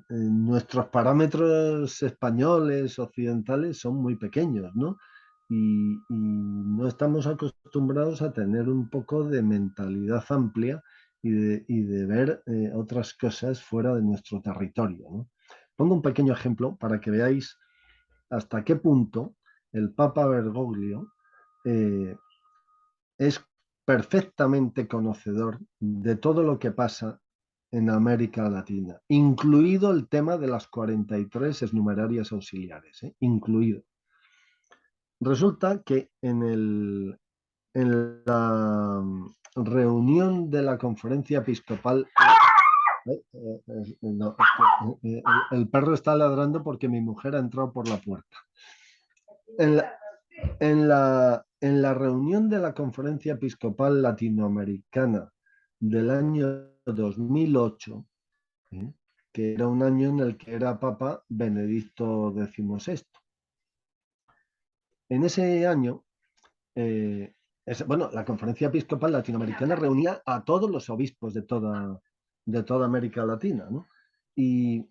nuestros parámetros españoles, occidentales, son muy pequeños, ¿no? Y no estamos acostumbrados a tener un poco de mentalidad amplia y de ver otras cosas fuera de nuestro territorio, ¿no? Pongo un pequeño ejemplo para que veáis hasta qué punto el Papa Bergoglio eh, es perfectamente conocedor de todo lo que pasa en América Latina, incluido el tema de las 43 exnumerarias auxiliares, incluido. Resulta que en la reunión de la conferencia episcopal, no, el perro está ladrando porque mi mujer ha entrado por la puerta. En la, en la reunión de la Conferencia Episcopal Latinoamericana del año 2008, que era un año en el que era Papa Benedicto XVI. En ese año, bueno, la Conferencia Episcopal Latinoamericana reunía a todos los obispos de toda América Latina, ¿no? Y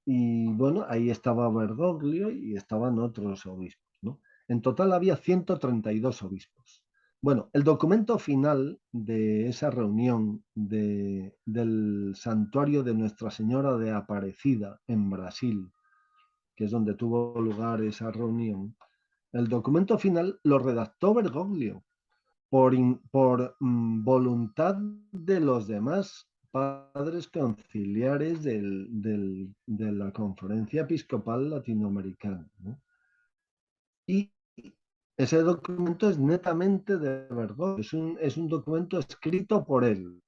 bueno, ahí estaba Bergoglio y estaban otros obispos, ¿no? En total había 132 obispos. Bueno, el documento final de esa reunión del santuario de Nuestra Señora de Aparecida en Brasil, que es donde tuvo lugar esa reunión, el documento final lo redactó Bergoglio por voluntad de los demás padres conciliares de la Conferencia Episcopal Latinoamericana, ¿no? Y ese documento es netamente de Bergoglio, es un documento escrito por él.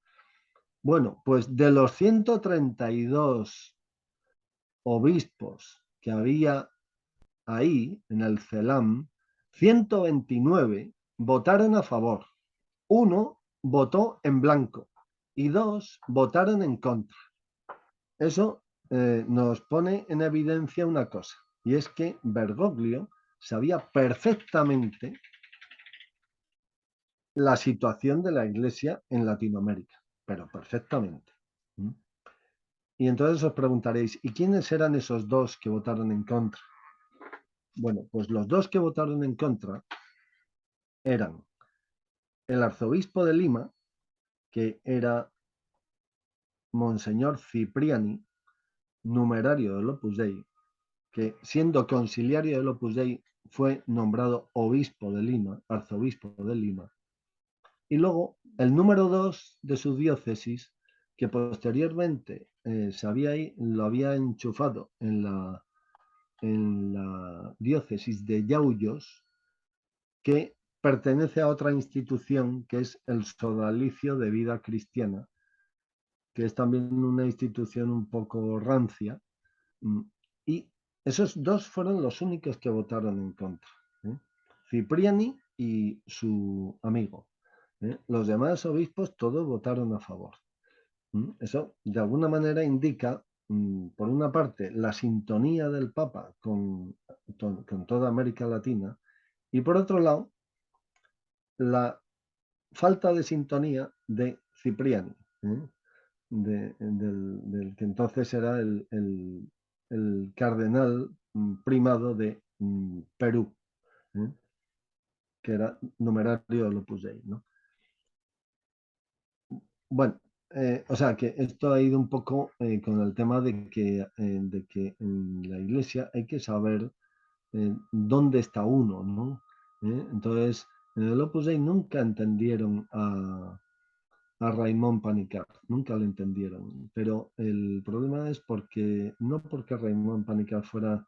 Bueno, pues de los 132 obispos que había ahí, en el CELAM, 129 votaron a favor. Uno votó en blanco y 2 votaron en contra. Eso nos pone en evidencia una cosa, y es que Bergoglio sabía perfectamente la situación de la Iglesia en Latinoamérica, pero perfectamente. Y entonces os preguntaréis, ¿y quiénes eran esos 2 que votaron en contra? Bueno, pues los 2 que votaron en contra eran el arzobispo de Lima, que era Monseñor Cipriani, numerario del Opus Dei, que siendo conciliario del Opus Dei fue nombrado obispo de Lima, arzobispo de Lima. Y luego el número 2 de su diócesis, que posteriormente lo había enchufado en la diócesis de Yauyos, que pertenece a otra institución que es el Sodalicio de Vida Cristiana, que es también una institución un poco rancia, y esos 2 fueron los únicos que votaron en contra, Cipriani y su amigo. Los demás obispos todos votaron a favor. Eso de alguna manera indica, por una parte, la sintonía del Papa con toda América Latina, y por otro lado, la falta de sintonía de Cipriani, del que entonces era el cardenal primado de Perú, que era numerario del Opus Dei, ¿no? Bueno, o sea que esto ha ido un poco con el tema de que en la Iglesia hay que saber dónde está uno, ¿no? Entonces, en el Opus Dei nunca entendieron a Raimon Panikkar, nunca lo entendieron, pero el problema es no porque Raimon Panikkar fuera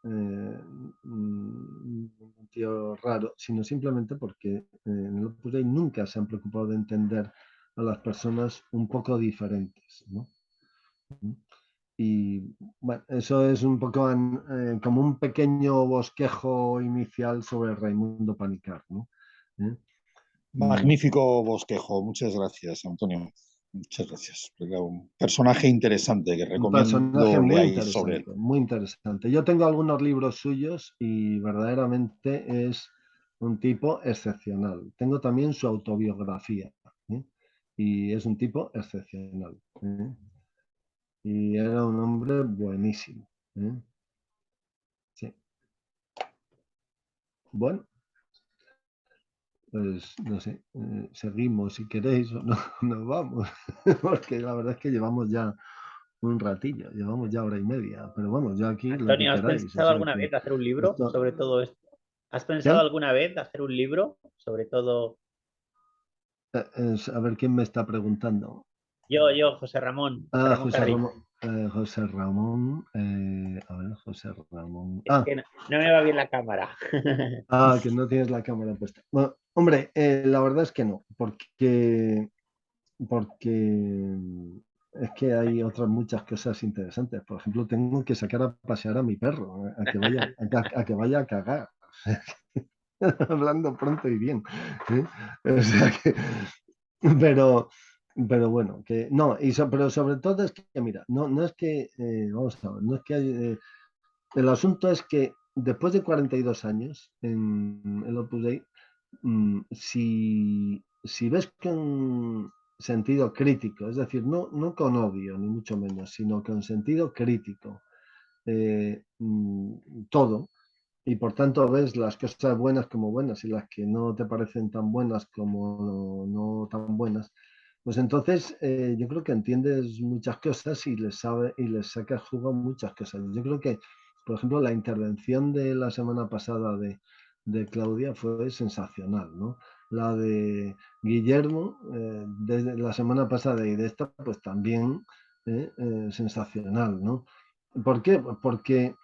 un tío raro, sino simplemente porque en el Opus Dei nunca se han preocupado de entender a las personas un poco diferentes, ¿no? Y bueno, eso es un poco como un pequeño bosquejo inicial sobre Raimundo Panikkar, ¿no? Magnífico bosquejo, muchas gracias, Antonio. Muchas gracias. Era un personaje interesante que Un personaje recomiendo leáis sobre él. muy interesante. Yo tengo algunos libros suyos y verdaderamente es un tipo excepcional. Tengo también su autobiografía, ¿eh? Y es un tipo excepcional, ¿eh? Y era un hombre buenísimo, ¿eh? Sí. Bueno, pues no sé, seguimos si queréis o no, nos vamos, porque la verdad es que llevamos ya un ratillo, llevamos ya hora y media, pero vamos, ya aquí lo que Antonio, ¿has queráis. O pensado sea alguna que vez hacer un libro esto... sobre todo esto? ¿Has pensado ¿Qué? alguna vez hacer un libro sobre todo? A ver quién me está preguntando. Yo, José Ramón José Carrillo. Ramón. José Ramón. A ver, José Ramón. Es que no me va bien la cámara. Que no tienes la cámara puesta. Bueno, hombre, la verdad es que no, porque es que hay otras muchas cosas interesantes. Por ejemplo, tengo que sacar a pasear a mi perro, a que vaya a cagar. Hablando pronto y bien. O sea que, pero, pero bueno, que no, pero sobre todo es que, mira, no es que, vamos a ver, no es que el asunto es que después de 42 años en el Opus Dei, si ves con sentido crítico, es decir, no con odio, ni mucho menos, sino con sentido crítico, todo, y por tanto ves las cosas buenas como buenas y las que no te parecen tan buenas como no tan buenas, pues entonces yo creo que entiendes muchas cosas y les sacas jugo a muchas cosas. Yo creo que, por ejemplo, la intervención de la semana pasada de Claudia fue sensacional, ¿no? La de Guillermo, desde la semana pasada y de esta, pues también sensacional, ¿no? ¿Por qué? Porque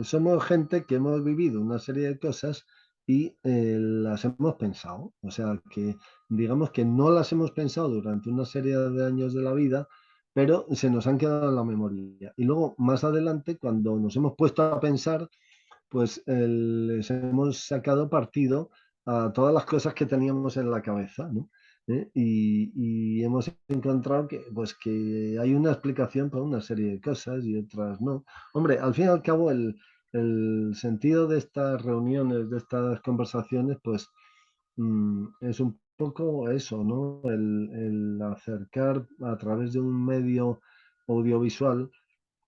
somos gente que hemos vivido una serie de cosas y las hemos pensado. O sea, que digamos que no las hemos pensado durante una serie de años de la vida, pero se nos han quedado en la memoria. Y luego, más adelante, cuando nos hemos puesto a pensar, pues les hemos sacado partido a todas las cosas que teníamos en la cabeza, ¿no? Y hemos encontrado que, pues, que hay una explicación para una serie de cosas y otras no. Hombre, al fin y al cabo, el sentido de estas reuniones, de estas conversaciones, pues es un poco eso, ¿no? El acercar a través de un medio audiovisual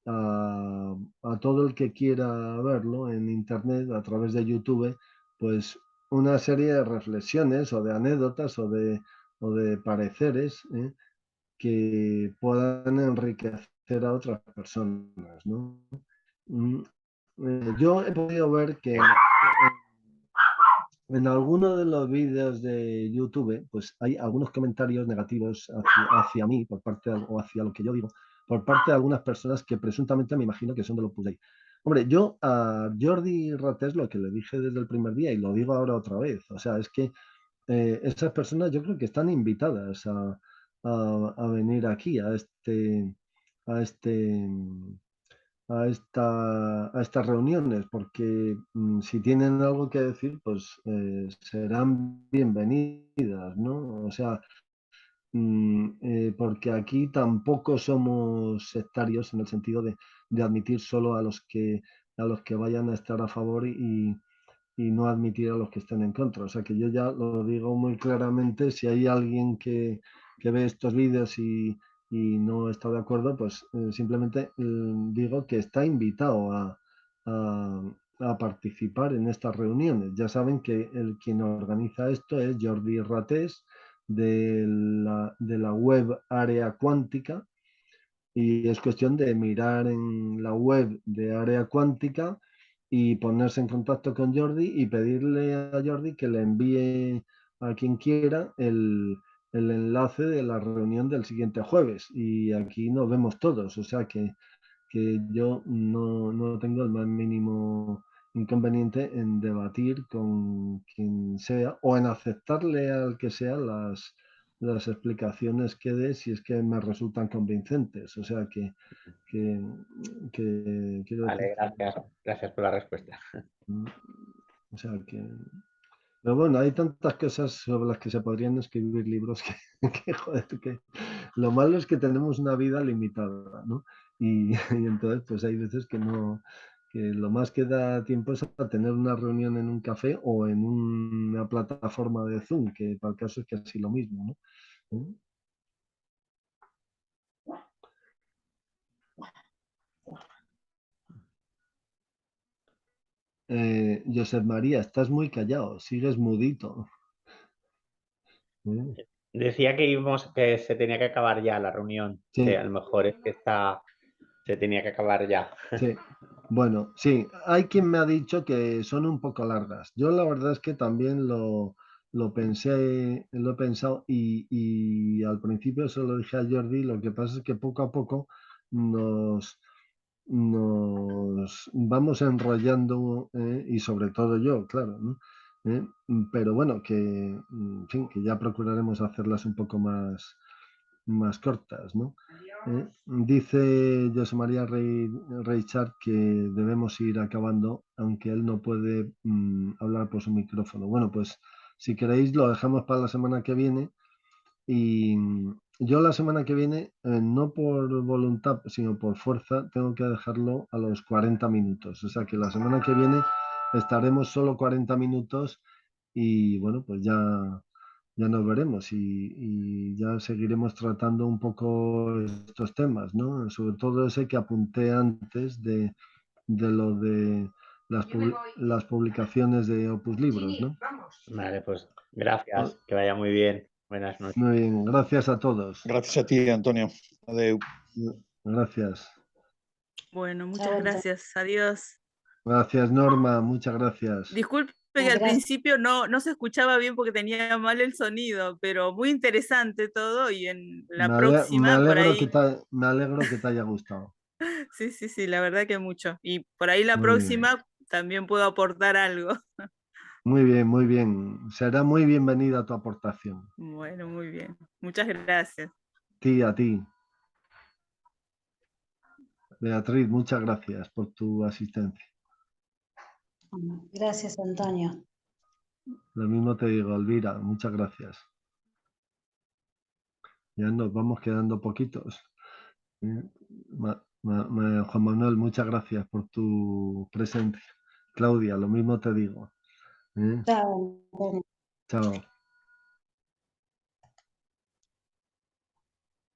a todo el que quiera verlo en internet a través de YouTube, pues una serie de reflexiones o de anécdotas o de pareceres que puedan enriquecer a otras personas, ¿no? Mm, yo he podido ver que en alguno de los vídeos de YouTube, pues hay algunos comentarios negativos hacia mí, por parte o hacia lo que yo digo, por parte de algunas personas que presuntamente me imagino que son de Opus Dei. Hombre, yo a Jordi Ratés lo que le dije desde el primer día y lo digo ahora otra vez, o sea, es que esas personas yo creo que están invitadas a venir aquí, a este, a estas reuniones, porque si tienen algo que decir, pues serán bienvenidas, ¿no? O sea, porque aquí tampoco somos sectarios en el sentido de admitir solo a los que vayan a estar a favor y no admitir a los que estén en contra. O sea que yo ya lo digo muy claramente, si hay alguien que ve estos vídeos y no está de acuerdo, pues simplemente digo que está invitado a participar en estas reuniones. Ya saben que quien organiza esto es Jordi Ratés de la web Área Cuántica, y es cuestión de mirar en la web de Área Cuántica y ponerse en contacto con Jordi y pedirle a Jordi que le envíe a quien quiera el enlace de la reunión del siguiente jueves. Y aquí nos vemos todos, o sea que yo no tengo el más mínimo inconveniente en debatir con quien sea o en aceptarle al que sea las explicaciones que dé si es que me resultan convincentes. O sea que quiero decir Vale, gracias. Gracias por la respuesta. o sea pero bueno, hay tantas cosas sobre las que se podrían escribir libros joder, que lo malo es que tenemos una vida limitada, ¿no? Y entonces, pues hay veces que no, que lo más que da tiempo es a tener una reunión en un café o en una plataforma de Zoom, que para el caso es casi lo mismo, ¿no? Josep María, estás muy callado, sigues mudito. Decía que se tenía que acabar ya la reunión, Sí, que a lo mejor es que se tenía que acabar ya. sí. Bueno, sí, hay quien me ha dicho que son un poco largas. Yo la verdad es que también lo pensé, lo he pensado y al principio se lo dije a Jordi, lo que pasa es que poco a poco nos, nos vamos enrollando y sobre todo yo, claro, ¿no? Pero bueno, en fin, que ya procuraremos hacerlas un poco más cortas, ¿no? Dice José María Reichard que debemos ir acabando, aunque él no puede hablar por su micrófono. Bueno, pues si queréis lo dejamos para la semana que viene y yo la semana que viene, no por voluntad, sino por fuerza, tengo que dejarlo a los 40 minutos. O sea que la semana que viene estaremos solo 40 minutos y bueno, pues ya nos veremos y ya seguiremos tratando un poco estos temas, ¿no? Sobre todo ese que apunté antes de lo de las publicaciones de Opus Libros, ¿no? Vale, pues gracias, que vaya muy bien. Buenas noches. Muy bien, gracias a todos. Gracias a ti, Antonio. Adeu. Gracias. Bueno, muchas Chao, gracias. Adiós. Gracias, Norma, muchas gracias. Disculpe que al principio no se escuchaba bien porque tenía mal el sonido, pero muy interesante todo y en la próxima por ahí. Me alegro que te haya gustado. Sí, la verdad que mucho. Y por ahí la Muy bien. próxima también puedo aportar algo. Muy bien, muy bien. Será muy bienvenida tu aportación. Bueno, muy bien. Muchas gracias. A ti. Beatriz, muchas gracias por tu asistencia. Gracias, Antonio. Lo mismo te digo, Elvira, muchas gracias. Ya nos vamos quedando poquitos. Juan Manuel, muchas gracias por tu presencia. Claudia, lo mismo te digo. Chao, Antonio. Chao.